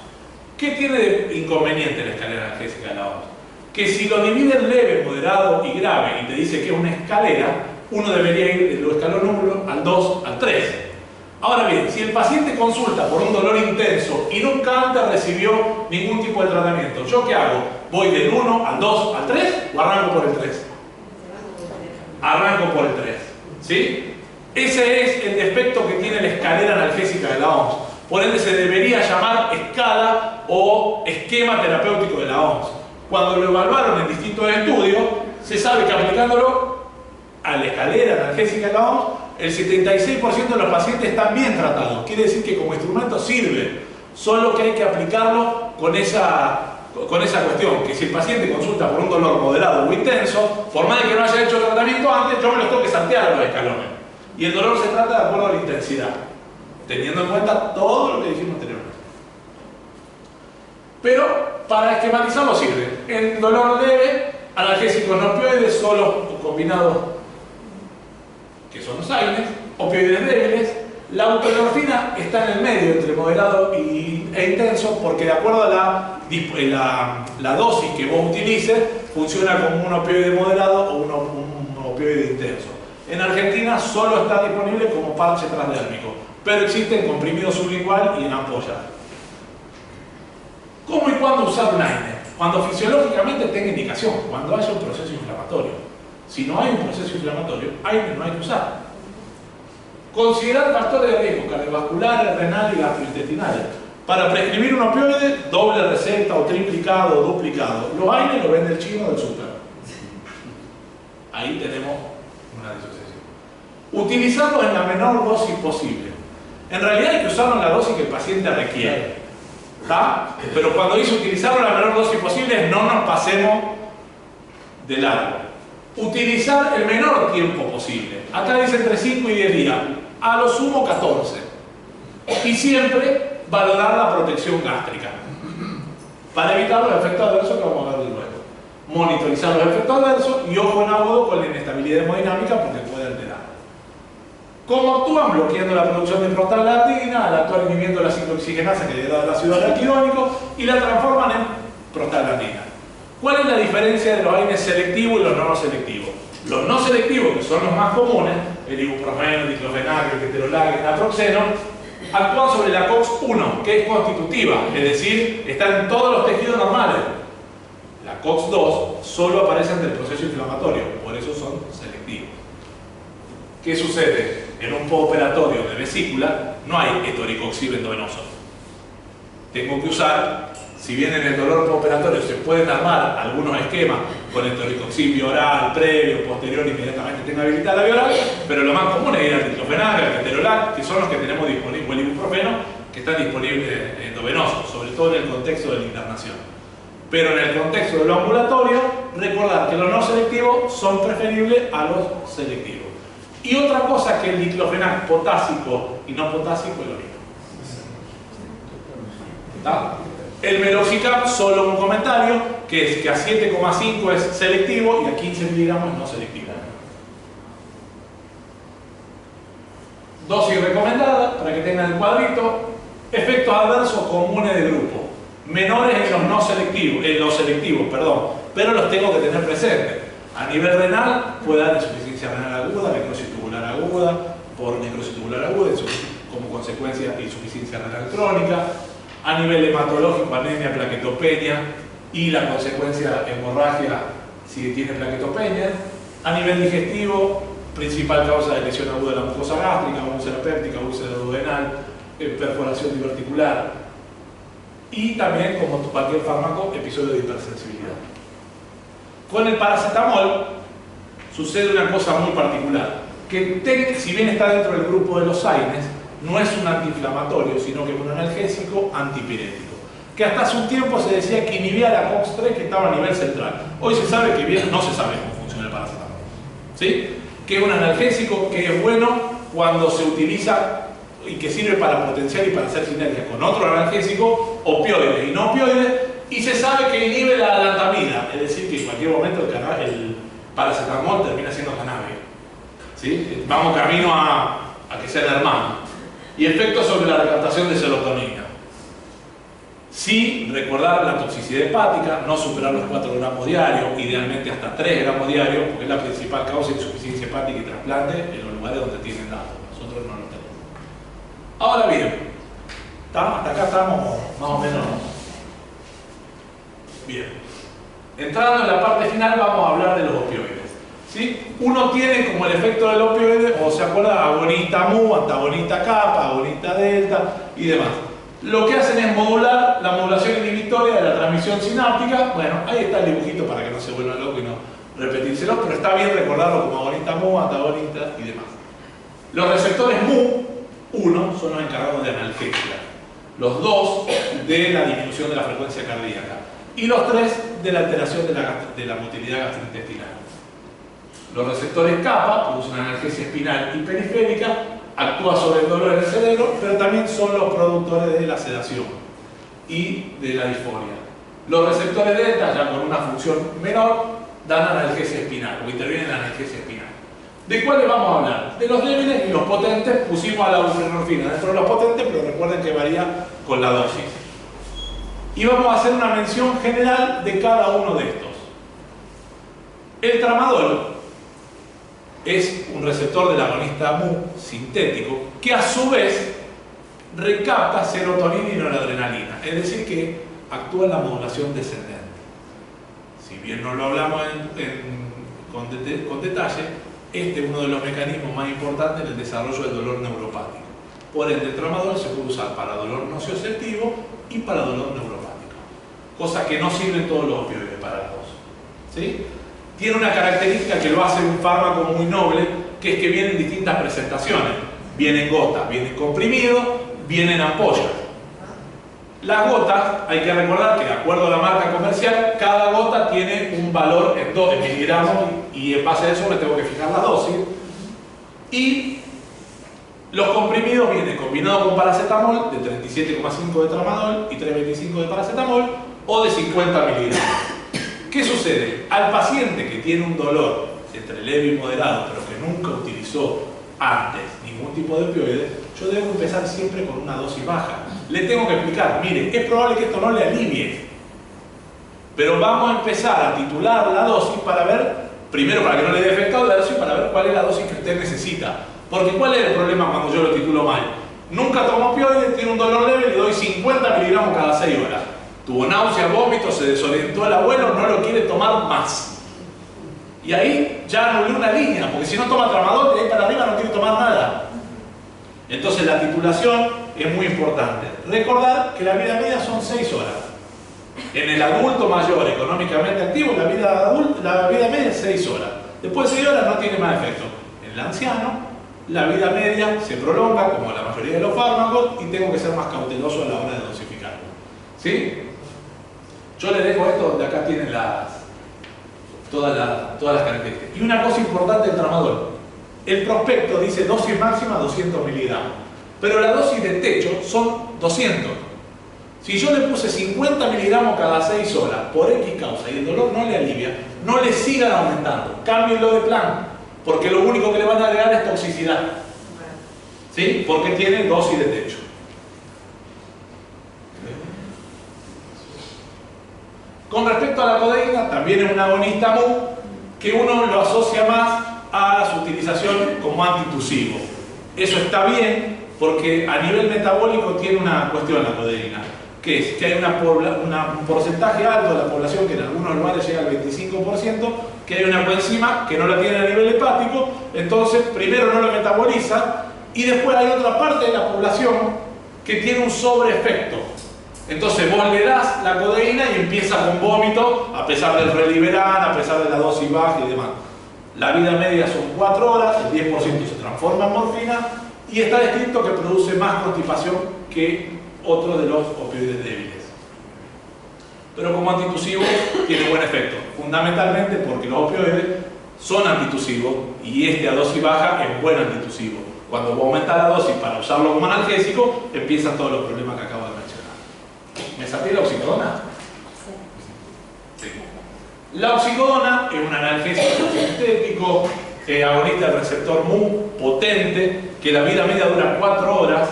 ¿Qué tiene de inconveniente la escalera analgésica de la OMS? Que si lo divide en leve, moderado y grave y te dice que es una escalera, uno debería ir de lo escalón 1 al 2 al 3. Ahora bien, si el paciente consulta por un dolor intenso y nunca antes recibió ningún tipo de tratamiento, ¿yo qué hago? ¿Voy del 1 al 2 al 3 o arranco por el 3? Arranco por el 3. ¿Sí? Ese es el defecto que tiene la escalera analgésica de la OMS. Por ende se debería llamar escala o esquema terapéutico de la OMS. Cuando lo evaluaron en distintos estudios, se sabe que aplicándolo a la escalera analgésica de la OMS, el 76% de los pacientes están bien tratados. Quiere decir que como instrumento sirve, solo que hay que aplicarlo con esa cuestión, que si el paciente consulta por un dolor moderado o intenso, por más de que no haya hecho tratamiento antes, yo me los tengo que saltear a los escalones. Y el dolor se trata de acuerdo a la intensidad, teniendo en cuenta todo lo que dijimos anteriormente. Pero para esquematizarlo sirve. En dolor leve, analgésicos no opioides, solos o combinados, que son los AINES, opioides débiles. La buprenorfina está en el medio entre moderado e intenso, porque de acuerdo a la dosis que vos utilices, funciona como un opioide moderado o un opioide intenso. En Argentina solo está disponible como parche transdérmico, pero existe en comprimido sublingual y en ampolla. ¿Cómo y cuándo usar un AINE? Cuando fisiológicamente tenga indicación, cuando haya un proceso inflamatorio. Si no hay un proceso inflamatorio, AINE no hay que usar. Considerar factores de riesgo cardiovasculares, renales y gastrointestinales. Para prescribir un opioide, doble receta o triplicado o duplicado. Los AINE lo vende el chino del súper. Ahí tenemos una disociación. Utilizarlos en la menor dosis posible. En realidad hay que usarlo en la dosis que el paciente requiere. ¿Está? Pero cuando dice utilizarlo en la menor dosis posible, no nos pasemos de largo. Utilizar el menor tiempo posible. Acá dice entre 5 y 10 días. A lo sumo 14. Y siempre valorar la protección gástrica. Para evitar los efectos adversos que vamos a ver luego. Monitorizar los efectos adversos y ojo en agudo con la inestabilidad hemodinámica porque puede alterar. ¿Cómo actúan? Bloqueando la producción de prostaglandina, al actuar inhibiendo la ciclooxigenasa que le da el ácido araquidónico y la transforman en prostaglandina. ¿Cuál es la diferencia de los AINES selectivos y los no selectivos? Los no selectivos, que son los más comunes, el ibuprofeno, el diclofenac, el ketorolac, el naproxeno, actúan sobre la COX-1, que es constitutiva, es decir, está en todos los tejidos normales. La COX-2 solo aparece ante el proceso inflamatorio, por eso son selectivos. ¿Qué sucede? En un postoperatorio de vesícula no hay etoricoxib endovenoso. Tengo que usar, si bien en el dolor postoperatorio se pueden armar algunos esquemas con etoricoxib oral, previo, posterior, inmediatamente tenga habilitada la vioral, pero lo más común es ir al diclofenac, al ketorolac, que son los que tenemos disponibles, o el ibuprofeno, que están disponibles endovenosos, sobre todo en el contexto de la internación. Pero en el contexto de lo ambulatorio, recordar que los no selectivos son preferibles a los selectivos. Y otra cosa, que el diclofenac potásico y no potásico es lo mismo. ¿Está? El meloxicam, solo un comentario, que es que a 7,5 es selectivo y a 15 miligramos es no selectivo. Dosis recomendada, para que tengan el cuadrito. Efectos adversos comunes de grupo. Menores en los no selectivos, pero los tengo que tener presentes. A nivel renal puede dar insuficiencia renal aguda, necrosis tubular aguda, por necrosis tubular aguda, como consecuencia de insuficiencia renal crónica. A nivel hematológico, anemia, plaquetopenia y la consecuencia hemorragia si tiene plaquetopenia. A nivel digestivo, principal causa de lesión aguda de la mucosa gástrica, úlcera péptica, úlcera duodenal, perforación diverticular. Y también, como cualquier fármaco, episodio de hipersensibilidad. Con el paracetamol sucede una cosa muy particular, que si bien está dentro del grupo de los AINES, no es un antiinflamatorio, sino que es un analgésico antipirético, que hasta hace un tiempo se decía que inhibía la COX-3 que estaba a nivel central. Hoy se sabe que bien, no se sabe cómo funciona el paracetamol, ¿sí? Que es un analgésico que es bueno cuando se utiliza y que sirve para potenciar y para hacer sinergia con otro analgésico, opioides y no opioides, y se sabe que inhibe la alantamida, es decir, que en cualquier momento el paracetamol termina siendo cannabis, ¿sí? Vamos camino a que sean hermanos. Y efectos sobre la recaptación de serotonina. Sí, recordar la toxicidad hepática, no superar los 4 gramos diarios, idealmente hasta 3 gramos diarios, porque es la principal causa de insuficiencia hepática y trasplante en los lugares donde tienen datos. Nosotros no lo tenemos. Ahora bien, hasta acá estamos más o menos bien. Entrando en la parte final, vamos a hablar de los opioides. ¿Sí? Uno tiene como el efecto del opioide, o se acuerda, agonista mu, antagonista kappa, agonista delta y demás. Lo que hacen es modular la modulación inhibitoria de la transmisión sináptica. Bueno, ahí está el dibujito para que no se vuelvan locos y no repetírselo, pero está bien recordarlo como agonista mu, antagonista y demás. Los receptores mu1 son los encargados de analgesia, los 2 de la disminución de la frecuencia cardíaca y los 3 de la alteración de la motilidad gastrointestinal. Los receptores kappa producen analgesia espinal y periférica, actúa sobre el dolor en el cerebro, pero también son los productores de la sedación y de la disforia. Los receptores delta, ya con una función menor, dan analgesia espinal o intervienen en la analgesia espinal. ¿De cuáles vamos a hablar? De los débiles y los potentes. Pusimos a la buprenorfina dentro de los potentes, pero recuerden que varía con la dosis. Y vamos a hacer una mención general de cada uno de estos. El tramadol es un receptor del agonista mu sintético que a su vez recapta serotonina y noradrenalina, es decir que actúa en la modulación descendente. Si bien no lo hablamos con detalle, este es uno de los mecanismos más importantes en el desarrollo del dolor neuropático. Por ende, el tramadol se puede usar para dolor nocioceptivo y para dolor neuropático, cosa que no sirven todos los opioides para las dos, ¿sí? Tiene una característica que lo hace un fármaco muy noble, que es que viene en distintas presentaciones. Viene en gotas, viene en comprimido, viene en ampollas. Las gotas, hay que recordar que de acuerdo a la marca comercial, cada gota tiene un valor en miligramos y en base a eso me tengo que fijar la dosis. Y los comprimidos vienen combinados con paracetamol de 37,5 de tramadol y 3,25 de paracetamol o de 50 miligramos. ¿Qué sucede? Al paciente que tiene un dolor entre leve y moderado, pero que nunca utilizó antes ningún tipo de opioide, yo debo empezar siempre con una dosis baja. Le tengo que explicar, mire, es probable que esto no le alivie, pero vamos a empezar a titular la dosis para ver, primero para que no le dé efecto adverso y para ver cuál es la dosis que usted necesita. Porque ¿cuál es el problema cuando yo lo titulo mal? Nunca tomó opioide, tiene un dolor leve, le doy 50 miligramos cada 6 horas. Tuvo náuseas, vómitos, se desorientó el abuelo, no lo quiere tomar más. Y ahí ya anulé una línea, porque si no toma tramadol, de ahí para arriba no quiere tomar nada. Entonces la titulación es muy importante. Recordar que la vida media son 6 horas. En el adulto mayor, económicamente activo, la vida media es 6 horas. Después de 6 horas no tiene más efecto. En el anciano, la vida media se prolonga, como la mayoría de los fármacos, y tengo que ser más cauteloso a la hora de dosificar. ¿Sí? Yo les dejo esto donde acá tienen todas las características. Y una cosa importante del tramadol. El prospecto dice dosis máxima 200 miligramos, pero la dosis de techo son 200. Si yo le puse 50 miligramos cada 6 horas por X causa y el dolor no le alivia, no le sigan aumentando, cámbienlo de plan, porque lo único que le van a agregar es toxicidad. ¿Sí? Porque tiene dosis de techo. Con respecto a la codeína, también es un agonista MU que uno lo asocia más a su utilización como antitusivo. Eso está bien porque a nivel metabólico tiene una cuestión la codeína, que es que hay un porcentaje alto de la población, que en algunos lugares llega al 25%, que hay una coenzima que no la tiene a nivel hepático, entonces primero no lo metaboliza y después hay otra parte de la población que tiene un sobreefecto. Entonces vos le das la codeína y empieza con vómito a pesar del Reliberan, a pesar de la dosis baja y demás. La vida media son 4 horas, el 10% se transforma en morfina y está descrito que produce más constipación que otros de los opioides débiles. Pero como antitusivo tiene buen efecto, fundamentalmente porque los opioides son antitusivos y este a dosis baja es buen antitusivo. Cuando vos aumentás la dosis para usarlo como analgésico, empiezan todos los problemas que acabo de mencionar. ¿Me saqué la oxicodona? Sí. La oxicodona es un analgésico sintético, agonista del receptor MU, potente, que la vida media dura 4 horas,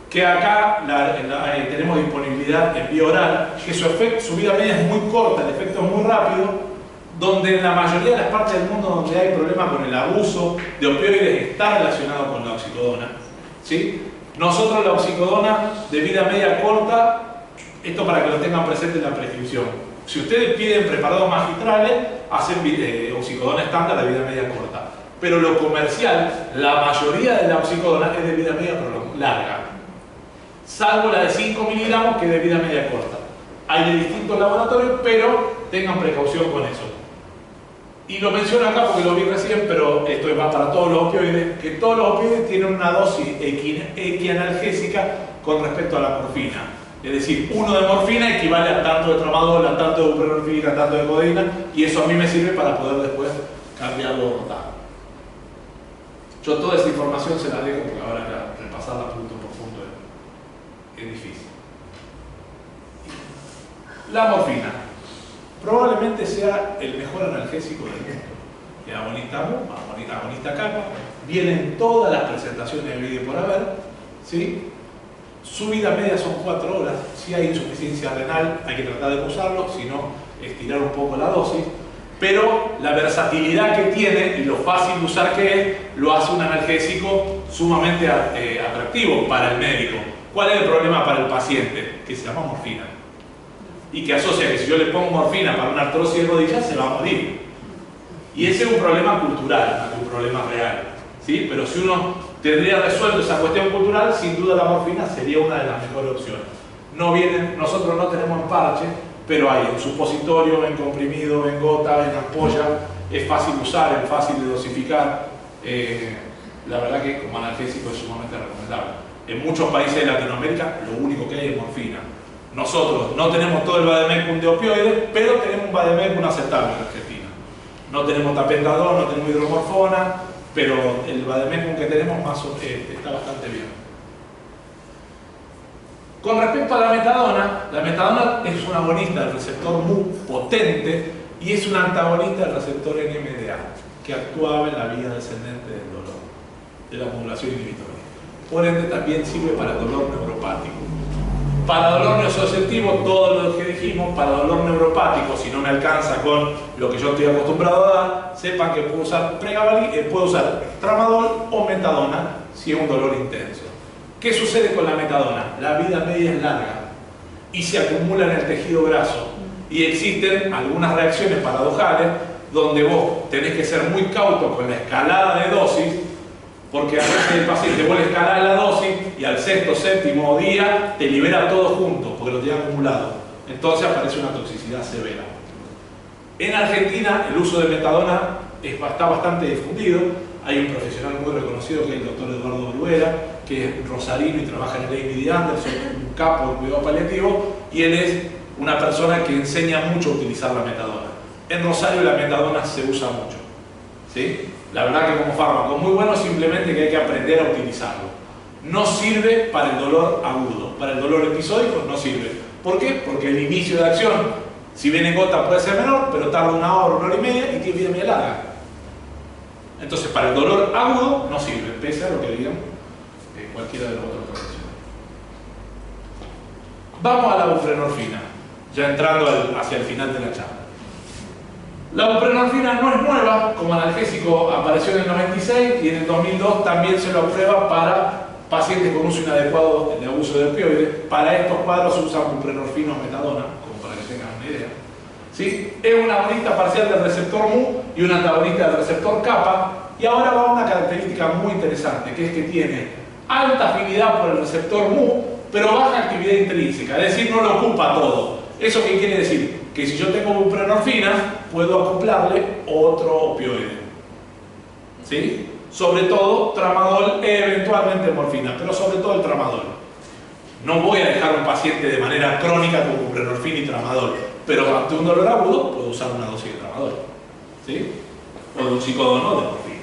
que acá tenemos disponibilidad en vía oral, que su vida media es muy corta, el efecto es muy rápido, donde en la mayoría de las partes del mundo donde hay problemas con el abuso de opioides está relacionado con la oxicodona. ¿Sí? Nosotros la oxicodona de vida media corta, esto para que lo tengan presente en la prescripción. Si ustedes piden preparados magistrales, hacen oxicodona estándar de vida media corta. Pero lo comercial, la mayoría de la oxicodona es de vida media larga. Salvo la de 5 miligramos que es de vida media corta. Hay de distintos laboratorios, pero tengan precaución con eso. Y lo menciono acá porque lo vi recién, pero esto va para todos los opioides, que todos los opioides tienen una dosis equianalgésica con respecto a la morfina. Es decir, 1 de morfina equivale a tanto de tramadol, a tanto de buprenorfina, a tanto de codeína, y eso a mí me sirve para poder después cambiarlo o rotar. Yo toda esa información se la dejo porque ahora repasarla punto por punto es difícil. La morfina probablemente sea el mejor analgésico del mundo. El agonista MU, agonista kappa, viene en todas las presentaciones de vídeo por haber, ¿sí? Su vida media son 4 horas. Si hay insuficiencia renal hay que tratar de usarlo, si no estirar un poco la dosis, pero la versatilidad que tiene y lo fácil de usar que es lo hace un analgésico sumamente atractivo para el médico. ¿Cuál es el problema para el paciente? Que se llama morfina y que asocia que si yo le pongo morfina para una artrosis de rodillas se va a morir, y ese es un problema cultural, no es un problema real, ¿sí? Pero si uno tendría resuelto esa cuestión cultural, sin duda la morfina sería una de las mejores opciones. Nosotros no tenemos en parche, pero hay en supositorio, en comprimido, en gota, en ampolla, es fácil de usar, es fácil de dosificar. La verdad que como analgésico es sumamente recomendable. En muchos países de Latinoamérica lo único que hay es morfina. Nosotros no tenemos todo el vademecum de opioides, pero tenemos un vademecum aceptable en Argentina. No tenemos tapentador, no tenemos hidromorfona, pero el vademecum que tenemos está bastante bien. Con respecto a la metadona es un agonista del receptor MU potente y es un antagonista del receptor NMDA, que actuaba en la vía descendente del dolor, de la modulación inhibitoria. Por ende también sirve para el dolor neuropático. Para dolor nociceptivo, todo lo que dijimos. Para dolor neuropático, si no me alcanza con lo que yo estoy acostumbrado a dar, sepan que puedo usar pregabalin, puedo usar tramadol o metadona si es un dolor intenso. ¿Qué sucede con la metadona? La vida media es larga y se acumula en el tejido graso y existen algunas reacciones paradojales donde vos tenés que ser muy cauto con la escalada de dosis, porque a veces el paciente vos le escalás la dosis y al sexto, séptimo día te libera todo junto porque lo tiene acumulado. Entonces aparece una toxicidad severa. En Argentina el uso de metadona está bastante difundido. Hay un profesional muy reconocido que es el doctor Eduardo Bruera, que es rosarino y trabaja en el David Anderson, un capo de cuidado paliativo, y él es una persona que enseña mucho a utilizar la metadona. En Rosario la metadona se usa mucho, ¿sí? La verdad que como fármaco muy bueno, simplemente que hay que aprender a utilizarlo. No sirve para el dolor agudo, para el dolor episódico no sirve. ¿Por qué? Porque el inicio de acción, si viene en gota puede ser menor, pero tarda 1 hora, 1 hora y media y tiene vida media larga. Entonces para el dolor agudo no sirve, pese a lo que digan cualquiera de los otros que mencioné. Vamos a la buprenorfina, ya entrando hacia el final de la charla. La buprenorfina no es nueva, como analgésico apareció en el 96 y en el 2002 también se lo aprueba para pacientes con uso inadecuado de abuso de opioides. Para estos cuadros se usan buprenorfina o metadona, como para que tengan una idea. ¿Sí? Es un agonista parcial del receptor mu y un antagonista del receptor kappa. Y ahora va una característica muy interesante, que es que tiene alta afinidad por el receptor mu, pero baja actividad intrínseca, es decir, no lo ocupa todo. ¿Eso qué quiere decir? Que si yo tengo buprenorfina, puedo acoplarle otro opioide. ¿Sí? Sobre todo tramadol, eventualmente morfina, pero sobre todo el tramadol. No voy a dejar a un paciente de manera crónica con buprenorfina y tramadol, pero ante un dolor agudo puedo usar una dosis de tramadol, ¿sí? O de un psicodona de morfina.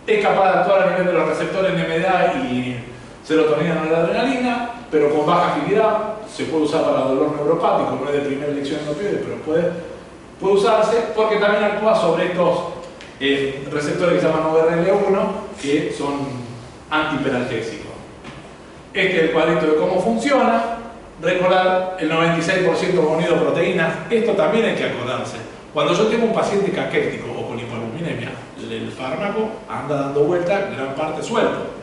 Es capaz de actuar a nivel de los receptores NMDA y serotonina noradrenalina, pero con baja afinidad. Se puede usar para dolor neuropático, no es de primera elección en opioides, pero puede usarse porque también actúa sobre estos receptores que se llaman ORL1, que son antihiperalgésicos. Este es el cuadrito de cómo funciona. Recordar el 96% unido a proteínas. Esto también hay que acordarse. Cuando yo tengo un paciente caquético o con hipoalbuminemia, el fármaco anda dando vuelta gran parte suelto.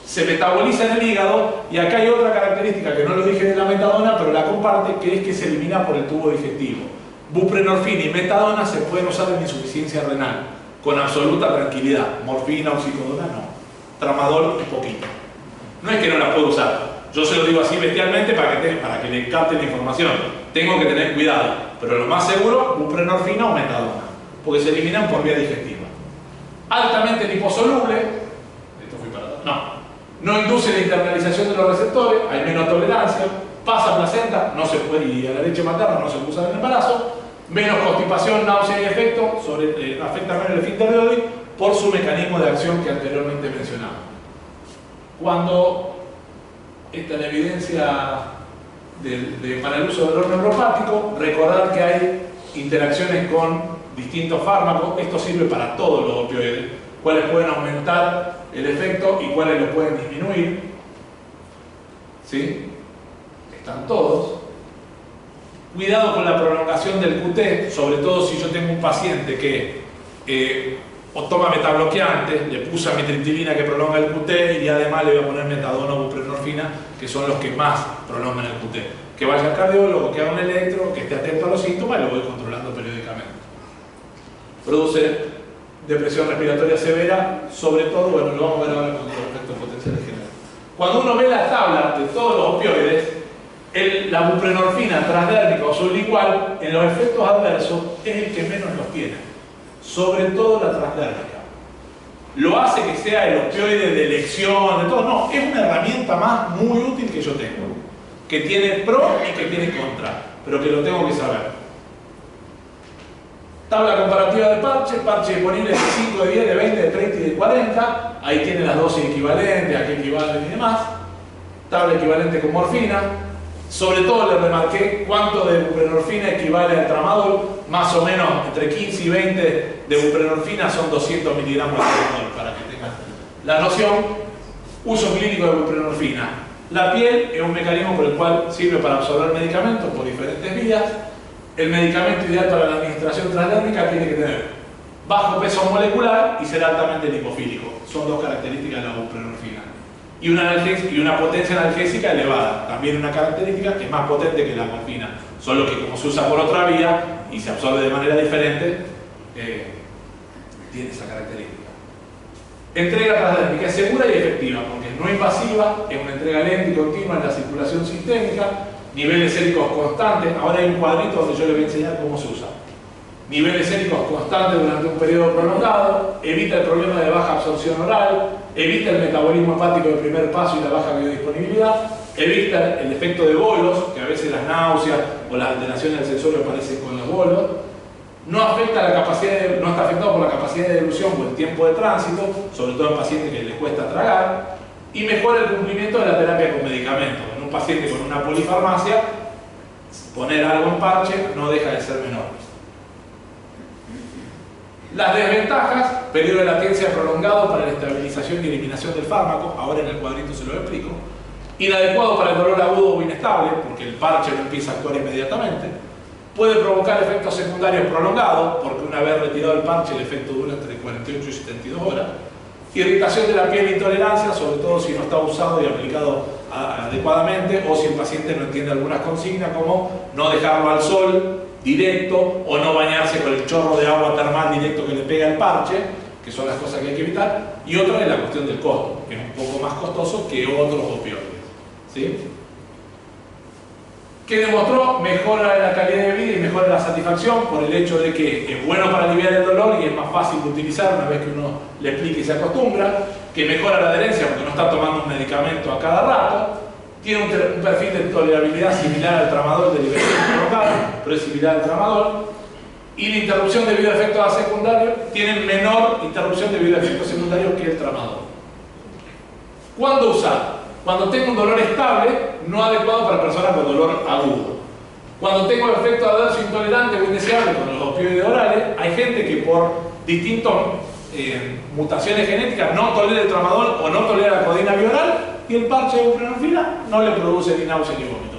Se metaboliza en el hígado y acá hay otra característica que no lo dije de la metadona, pero la comparte, que es que se elimina por el tubo digestivo. Buprenorfina y metadona se pueden usar en insuficiencia renal con absoluta tranquilidad. Morfina o psicodona no. Tramadol un poquito. No es que no la puedo usar. Yo se lo digo así bestialmente para que le capten la información. Tengo que tener cuidado, pero lo más seguro, buprenorfina o metadona, porque se eliminan por vía digestiva. Altamente liposoluble, esto fui para atrás, no induce la internalización de los receptores, hay menos tolerancia, pasa placenta, no se puede, y a la leche materna no se puede usar en el embarazo, menos constipación, náusea y efecto, afecta menos el esfínter de Oddi por su mecanismo de acción que anteriormente mencionamos. Cuando esta es la evidencia para el uso del dolor neuropático, recordar que hay interacciones con distintos fármacos. Esto sirve para todos los opioides, cuáles pueden aumentar el efecto y cuáles lo pueden disminuir. ¿Sí? Están todos. Cuidado con la prolongación del QT, sobre todo si yo tengo un paciente que o toma metabloqueantes, le puse amitriptilina que prolonga el QT y además le voy a poner metadona o buprenorfina, que son los que más prolongan el QT. Que vaya al cardiólogo, que haga un electro, que esté atento a los síntomas y lo voy controlando periódicamente. Produce depresión respiratoria severa, sobre todo, bueno, lo vamos a ver ahora con los efectos potenciales generales. Cuando uno ve la tabla de todos los opioides, la buprenorfina transdérmica o sublingual, en los efectos adversos, es el que menos los tiene. Sobre todo la transdérmica. ¿Lo hace que sea el opioide de elección, de todo? No, es una herramienta más muy útil que yo tengo, que tiene pro y que tiene contra, pero que lo tengo que saber. Tabla comparativa de parches disponibles de 5, de 10, de 20, de 30 y de 40. Ahí tienen las dosis equivalentes, a qué equivalen y demás. Tabla equivalente con morfina. Sobre todo le remarqué cuánto de buprenorfina equivale al tramadol. Más o menos entre 15 y 20 de buprenorfina son 200 miligramos de tramadol, para que tengan la noción. Uso clínico de buprenorfina. La piel es un mecanismo por el cual sirve para absorber medicamentos por diferentes vías. El medicamento ideal para la administración transdérmica tiene que tener bajo peso molecular y ser altamente lipofílico. Son dos características de la buprenorfina. Y una potencia analgésica elevada. También una característica que es más potente que la morfina. Solo que como se usa por otra vía y se absorbe de manera diferente, tiene esa característica. Entrega transdérmica es segura y efectiva porque es no invasiva, es una entrega lenta y continua en la circulación sistémica. Niveles séricos constantes. Ahora hay un cuadrito donde yo les voy a enseñar cómo se usa. Niveles séricos constantes durante un periodo prolongado. Evita el problema de baja absorción oral. Evita el metabolismo hepático de primer paso y la baja biodisponibilidad. evita el efecto de bolos, que a veces las náuseas o las alteraciones del sensorio aparecen con los bolos. No afecta la capacidad no está afectado por la capacidad de dilución o el tiempo de tránsito, sobre todo en pacientes que les cuesta tragar, y mejora el cumplimiento de la terapia con medicamentos. En un paciente con una polifarmacia, poner algo en parche no deja de ser menor. Las desventajas: periodo de latencia prolongado para la estabilización y eliminación del fármaco, ahora en el cuadrito se lo explico. Inadecuado para el dolor agudo o inestable, porque el parche no empieza a actuar inmediatamente. Puede provocar efectos secundarios prolongados, porque una vez retirado el parche el efecto dura entre 48 y 72 horas. Irritación de la piel e intolerancia, sobre todo si no está usado y aplicado adecuadamente, o si el paciente no entiende algunas consignas, como no dejarlo al sol directo o no bañarse con el chorro de agua termal directo que le pega el parche, que son las cosas que hay que evitar. Y otra es la cuestión del costo, que es un poco más costoso que otros opioides, ¿sí? Que demostró mejora la calidad de vida y mejora la satisfacción por el hecho de que es bueno para aliviar el dolor y es más fácil de utilizar una vez que uno le explica y se acostumbra, que mejora la adherencia porque no está tomando un medicamento a cada rato, tiene un perfil de tolerabilidad similar al tramadol de liberación prolongada, pero es similar al tramadol, y la interrupción debido a efectos secundarios tiene menor interrupción debido a efectos secundarios que el tramadol. ¿Cuándo usar? Cuando tengo un dolor estable, no adecuado para personas con dolor agudo. Cuando tengo efecto adverso intolerante o indeseable con los opioides orales, hay gente que por distintas mutaciones genéticas no tolera el tramadol o no tolera la codeína bioral, y el parche de buprenorfina no le produce ni náusea ni vómito.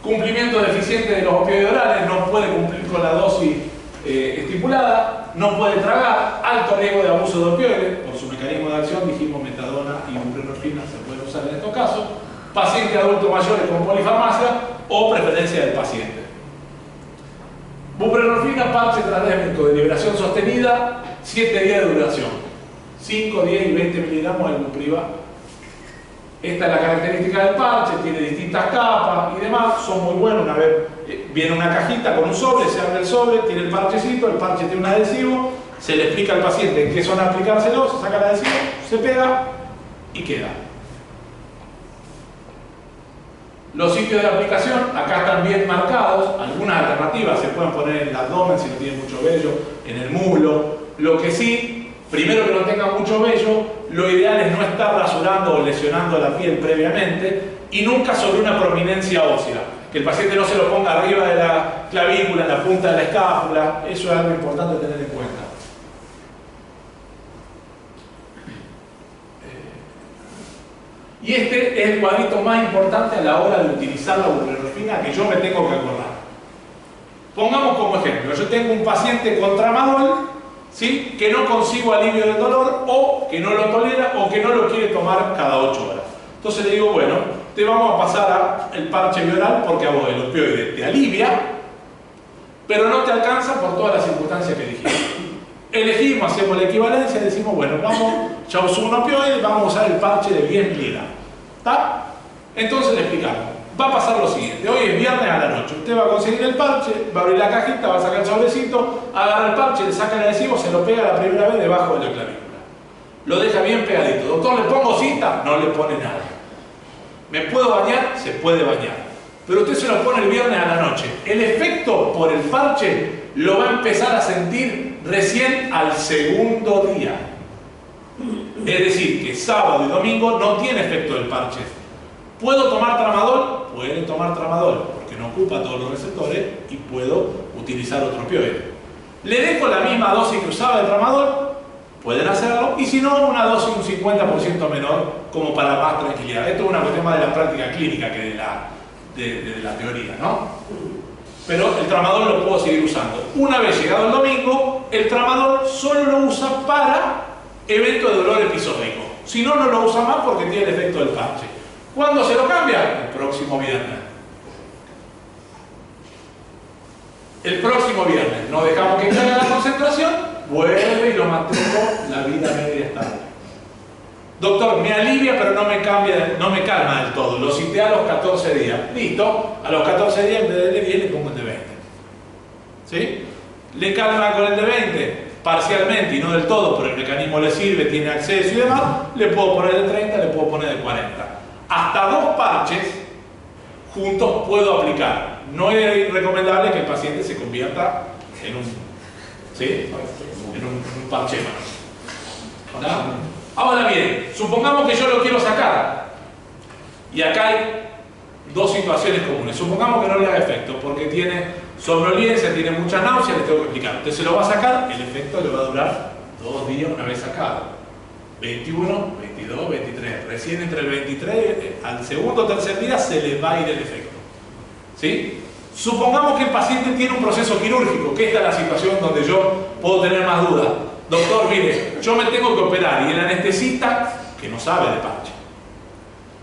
Cumplimiento deficiente de los opioides orales, no puede cumplir con la dosis estipulada, no puede tragar, alto riesgo de abuso de opioides, por su mecanismo de acción, dijimos metadona y buprenorfina se pueden usar en estos casos, pacientes adultos mayores con polifarmacia o preferencia del paciente. Buprenorfina, parche transdérmico de liberación sostenida, 7 días de duración, 5, 10 y 20 miligramos de bupriva. Esta es la característica del parche, tiene distintas capas y demás, son muy buenos. Una vez viene una cajita con un sobre, se abre el sobre, tiene el parchecito, el parche tiene un adhesivo, se le explica al paciente en qué zona aplicárselo, se saca el adhesivo, se pega y queda. Los sitios de aplicación acá están bien marcados, algunas alternativas se pueden poner en el abdomen si no tiene mucho vello, en el muslo. Lo que sí, primero que no tenga mucho vello, lo ideal es no estar rasurando o lesionando la piel previamente y nunca sobre una prominencia ósea. Que el paciente no se lo ponga arriba de la clavícula, en la punta de la escápula, eso es algo importante tener en cuenta. Y este es el cuadrito más importante a la hora de utilizar la buprenorfina que yo me tengo que acordar. Pongamos como ejemplo, yo tengo un paciente con tramadol, ¿sí?, que no consigo alivio del dolor, o que no lo tolera, o que no lo quiere tomar cada 8 horas. Entonces le digo, bueno, te vamos a pasar al parche bioral porque a vos el opioide te alivia, pero no te alcanza por todas las circunstancias que dijimos. Elegimos, hacemos la equivalencia y decimos, bueno, ya usó un opioide, vamos a usar el parche de 10 miligramos. ¿Está? Entonces le explicamos. Va a pasar lo siguiente, hoy es viernes a la noche, usted va a conseguir el parche, va a abrir la cajita, va a sacar el sobrecito, agarra el parche, le saca el adhesivo, se lo pega la primera vez debajo de la clavícula. Lo deja bien pegadito. Doctor, ¿le pongo cinta? No le pone nada. ¿Me puedo bañar? Se puede bañar. Pero usted se lo pone el viernes a la noche. El efecto por el parche lo va a empezar a sentir recién al segundo día. Es decir, que sábado y domingo no tiene efecto del parche. ¿Puedo tomar tramadol? Puede tomar tramadol, porque no ocupa todos los receptores y puedo utilizar otro opioide. ¿Le dejo la misma dosis que usaba de tramadol? Pueden hacerlo, y si no, una dosis un 50% menor, como para más tranquilidad. Esto es una cuestión más de la práctica clínica que de la teoría, ¿no? Pero el tramadol lo puedo seguir usando. Una vez llegado el domingo, el tramadol solo lo usa para eventos de dolor episódico. Si no, no lo usa más porque tiene el efecto del parche. ¿Cuándo se lo cambia? El próximo viernes. El próximo viernes. No dejamos que caiga la concentración, vuelve y lo mantengo la vida media estable. Doctor, me alivia pero no me calma del todo. Lo cité a los 14 días. Listo, a los 14 días en vez de 10 le pongo el de 20. ¿Sí? ¿Le calma con el de 20? Parcialmente y no del todo, pero el mecanismo le sirve, tiene acceso y demás. Le puedo poner de 30, le puedo poner de 40. hasta 2 parches juntos puedo aplicar. No es recomendable que el paciente se convierta en un, ¿sí? En un parche más. Ahora bien, supongamos que yo lo quiero sacar. Y acá hay 2 situaciones comunes. Supongamos que no le haga efecto porque tiene somnolencia, tiene mucha náusea, le tengo que explicar. Usted se lo va a sacar, el efecto le va a durar 2 días una vez sacado. 21, 22, 23. Recién entre el 23 al segundo o tercer día se le va a ir el efecto. ¿Sí? Supongamos que el paciente tiene un proceso quirúrgico, que esta es la situación donde yo puedo tener más dudas. Doctor, mire, yo me tengo que operar y el anestesista, que no sabe de parche.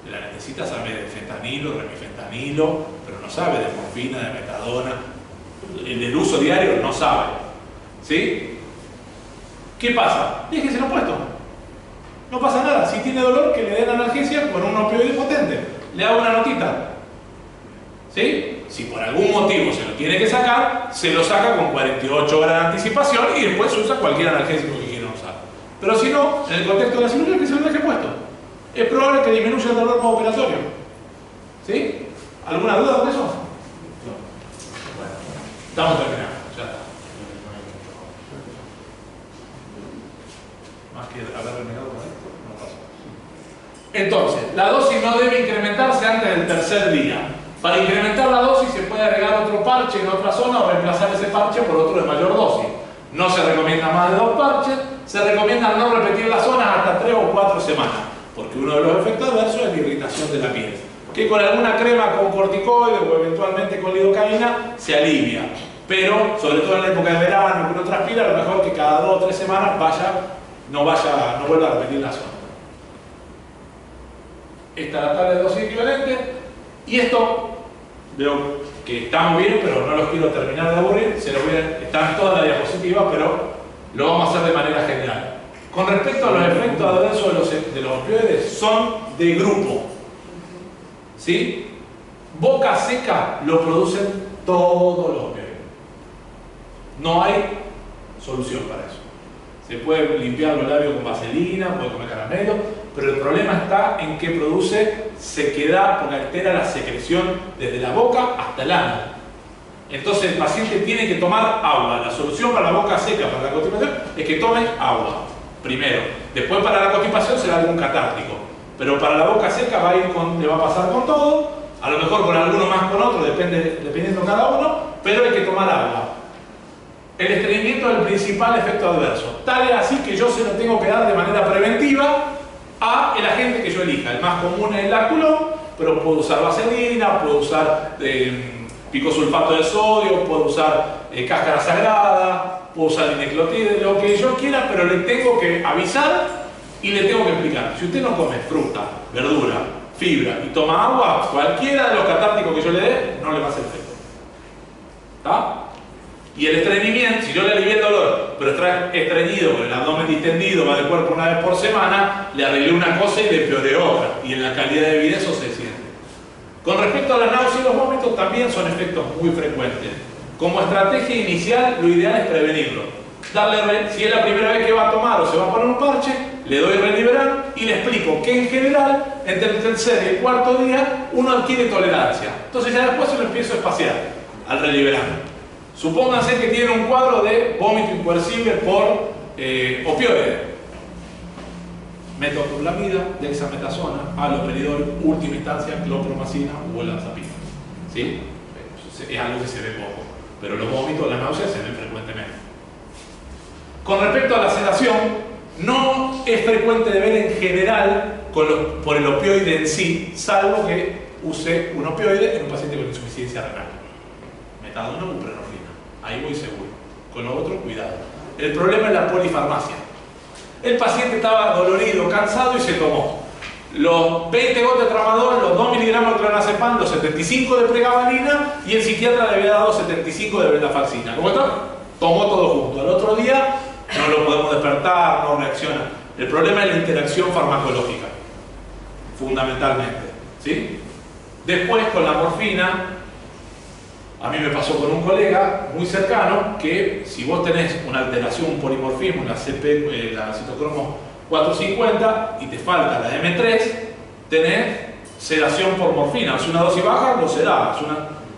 El anestesista sabe de fentanilo, remifentanilo, pero no sabe de morfina, de metadona. El uso diario no sabe. ¿Sí? ¿Qué pasa? Déjeselo puesto. No pasa nada. Si tiene dolor, que le den analgesia con un opioide potente. Le hago una notita. ¿Sí? Si por algún motivo se lo tiene que sacar, se lo saca con 48 horas de anticipación y después usa cualquier analgésico que quiera usar. Pero si no, en el contexto de la cirugía, que se lo deje puesto. Es probable que disminuya el dolor postoperatorio. ¿Sí? ¿Alguna duda con eso? No. Bueno, estamos terminando. Ya está. Más que haber renegado con esto, no pasa. Entonces, la dosis no debe incrementarse antes del tercer día. Para incrementar la dosis se puede agregar otro parche en otra zona o reemplazar ese parche por otro de mayor dosis. No se recomienda más de 2 parches, se recomienda no repetir la zona hasta 3 o 4 semanas, porque uno de los efectos adversos es la irritación de la piel, que con alguna crema con corticoides o eventualmente con lidocaína se alivia. Pero, sobre todo en la época de verano, que uno transpira, a lo mejor que cada 2 o 3 semanas no vuelva a repetir la zona. Esta es la tabla de dosis equivalente. Y esto, veo que estamos bien, pero no los quiero terminar de aburrir. Está en toda la diapositiva, pero lo vamos a hacer de manera general. Con respecto a los efectos adversos de los opioides, son de grupo. ¿Sí? Boca seca lo producen todos los opioides. No hay solución para eso. Se puede limpiar los labios con vaselina, puede comer caramelo, pero el problema está en que produce sequedad porque altera la secreción desde la boca hasta el ano. Entonces el paciente tiene que tomar agua. La solución para la boca seca, para la constipación, es que tome agua primero. Después para la constipación será algún catártico. Pero para la boca seca le va a pasar con todo, a lo mejor con alguno más con otro, dependiendo cada uno, pero hay que tomar agua. El estreñimiento es el principal efecto adverso. Tal es así que yo se lo tengo que dar de manera preventiva a el agente que yo elija. El más común es el Lactulón, pero puedo usar vaselina, puedo usar picosulfato de sodio, puedo usar cáscara sagrada, puedo usar dineclotide, lo que yo quiera, pero le tengo que avisar y le tengo que explicar. Si usted no come fruta, verdura, fibra y toma agua, cualquiera de los catárticos que yo le dé no le va a hacer efecto. ¿Está? Y el estreñimiento, si yo le alivié el dolor, pero está estreñido con el abdomen distendido, va del cuerpo una vez por semana, le arreglé una cosa y le empeoré otra. Y en la calidad de vida eso se siente. Con respecto a las náuseas y los vómitos, también son efectos muy frecuentes. Como estrategia inicial, lo ideal es prevenirlo. Si es la primera vez que va a tomar o se va a poner un parche, le doy Reliberan y le explico que en general, entre el tercer y el cuarto día, uno adquiere tolerancia. Entonces ya después se lo empiezo a espaciar al Reliberan. Supónganse que tiene un cuadro de vómito incoercible por opioides. Metoclopramida, dexametasona, haloperidol, última instancia, clopromacina o olanzapina. ¿Sí? Es algo que se ve poco, pero los vómitos, las náuseas se ven frecuentemente. Con respecto a la sedación, no es frecuente de ver en general por el opioide en sí, salvo que use un opioide en un paciente con insuficiencia renal. Metadona o buprenorfina. Ahí voy seguro. Con lo otro, cuidado. El problema es la polifarmacia. El paciente estaba dolorido, cansado y se tomó los 20 gotas de tramadol, los 2 miligramos de clonazepam, los 75 de pregabalina y el psiquiatra le había dado 75 de venlafaxina. ¿Cómo está? Tomó todo junto. Al otro día no lo podemos despertar, no reacciona. El problema es la interacción farmacológica, fundamentalmente. ¿Sí? Después, con la morfina, a mí me pasó con un colega muy cercano que si vos tenés una alteración, un polimorfismo, la citocromo 450 y te falta la M3, tenés sedación por morfina. Es una dosis baja, lo sedaba.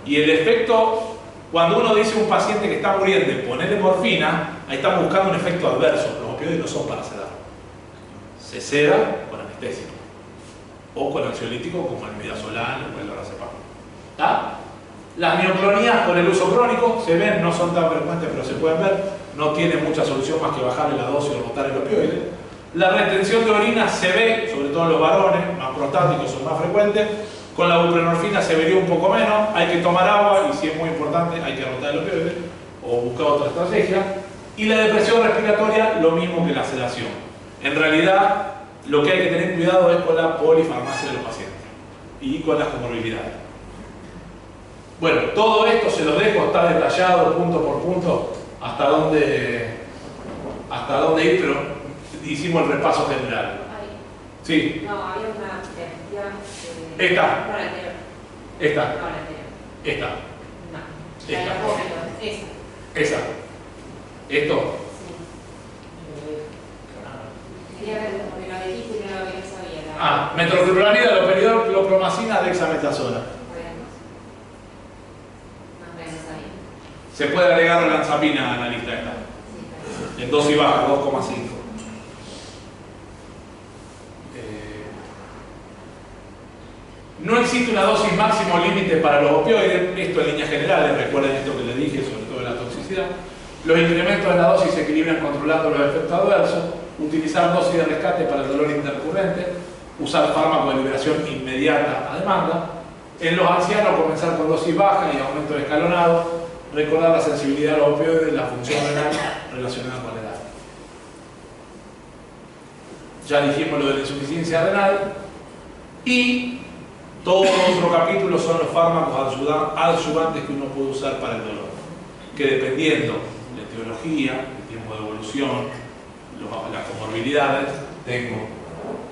Y el efecto, cuando uno dice a un paciente que está muriendo y ponerle morfina, ahí están buscando un efecto adverso. Los opioides no son para sedar. Se seda con anestésico. O con ansiolítico como el midazolam o el lorazepam. ¿Está? Las mioclonías con el uso crónico se ven, no son tan frecuentes, pero se pueden ver. No tiene mucha solución más que bajarle la dosis o botar el opioide. La retención de orina se ve, sobre todo en los varones, más prostáticos son más frecuentes. Con la buprenorfina se vería un poco menos. Hay que tomar agua y, si es muy importante, hay que rotar el opioide o buscar otra estrategia. Y la depresión respiratoria, lo mismo que la sedación. En realidad, lo que hay que tener cuidado es con la polifarmacia de los pacientes y con las comorbilidades. Bueno, todo esto se los dejo, está detallado punto por punto hasta dónde ir, pero hicimos el repaso general. Sí. No, había una diapositiva. Esta. No, la anterior. Esta. No, la anterior. Esta. No. Esta. La de los vómitos. Esa. Esa. Esto. Sí. Quería ver porque lo dijiste y no lo sabía. Ah, metoclopramida, loperidol, clopromacina, dexametasona. Se puede agregar olanzapina a la lista esta. En dosis baja, 2,5. No existe una dosis máximo límite para los opioides. Esto en líneas generales, recuerden esto que les dije, sobre todo de la toxicidad. Los incrementos de la dosis se equilibran controlando los efectos adversos. Utilizar dosis de rescate para el dolor intercurrente. Usar fármacos de liberación inmediata a demanda. En los ancianos, comenzar con dosis baja y aumento escalonado. Recordar la sensibilidad a los opioides, la función renal relacionada con la edad. Ya dijimos lo de la insuficiencia renal. Y todo otro capítulo son los fármacos adyuvantes que uno puede usar para el dolor. Que dependiendo de la etiología, el tiempo de evolución, las comorbilidades,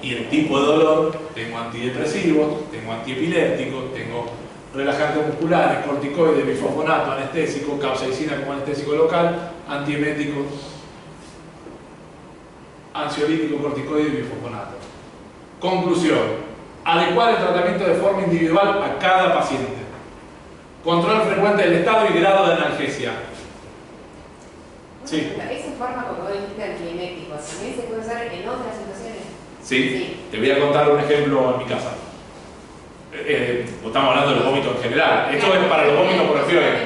y el tipo de dolor, tengo antidepresivos, tengo antiepilépticos, tengo relajantes musculares, corticoides, bifosfonato, anestésico, capsaicina como anestésico local, antiemético, ansiolítico, corticoide y bifosfonato. Conclusión. Adecuar el tratamiento de forma individual a cada paciente. Control frecuente del estado y grado de analgesia. Sí. ¿Esos fármacos que vos dijiste antieméticos también se pueden usar en otras situaciones? Sí. Te voy a contar un ejemplo en mi casa. Estamos hablando de los vómitos en general. Esto es para los vómitos por opioides.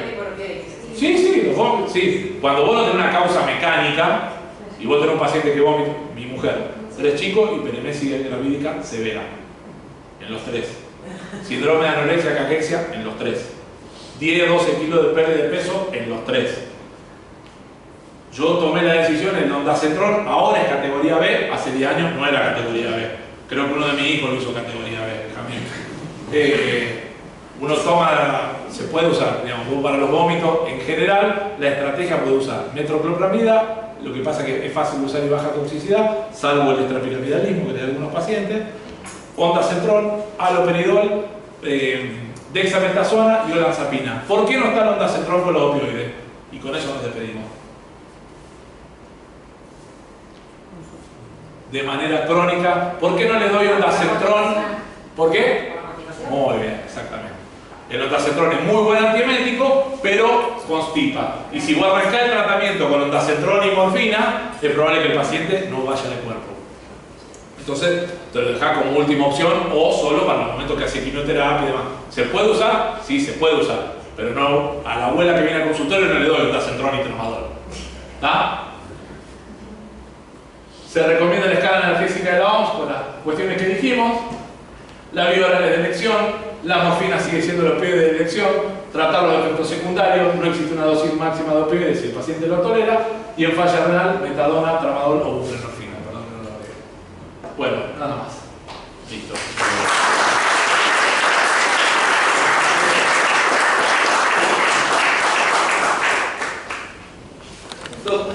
Sí, los vómitos. Sí. Cuando vos no tenés una causa mecánica y vos tenés un paciente que vomita, mi mujer, 3 chicos, hiperemesis gravídica severa. En los 3. Síndrome de anorexia, caquexia, en los 3. 10, 12 kilos de pérdida de peso, en los 3. Yo tomé la decisión en ondansetron, ahora es categoría B, hace 10 años no era categoría B. Creo que uno de mis hijos lo hizo categoría B, Benjamín. Uno toma, se puede usar, digamos, para los vómitos, en general, la estrategia puede usar metroclopramida, lo que pasa es que es fácil de usar y baja toxicidad, salvo el extrapiramidalismo que tiene algunos pacientes, ondansetron, haloperidol, dexametasona y olanzapina. ¿Por qué no está el ondansetron con los opioides? Y con eso nos despedimos. De manera crónica. ¿Por qué no le doy ondansetron? ¿Por qué? Muy bien, exactamente. El ondansetron es muy buen antiemético, pero constipa. Y si vos arrancás el tratamiento con ondansetron y morfina, es probable que el paciente no vaya de cuerpo. Entonces, te lo dejás como última opción o solo para los momentos que hace quimioterapia y demás. ¿Se puede usar? Sí, se puede usar. Pero no, a la abuela que viene al consultorio no le doy ondansetron y tramadol. ¿Está? Se recomienda la escala analgésica de la OMS con las cuestiones que dijimos. La vía oral es de elección. La morfina sigue siendo el opioide de elección. Tratar los efectos secundarios. No existe una dosis máxima de opioide si el paciente lo tolera. Y en falla renal, metadona, tramadol o buprenorfina. Bueno, nada más. Listo.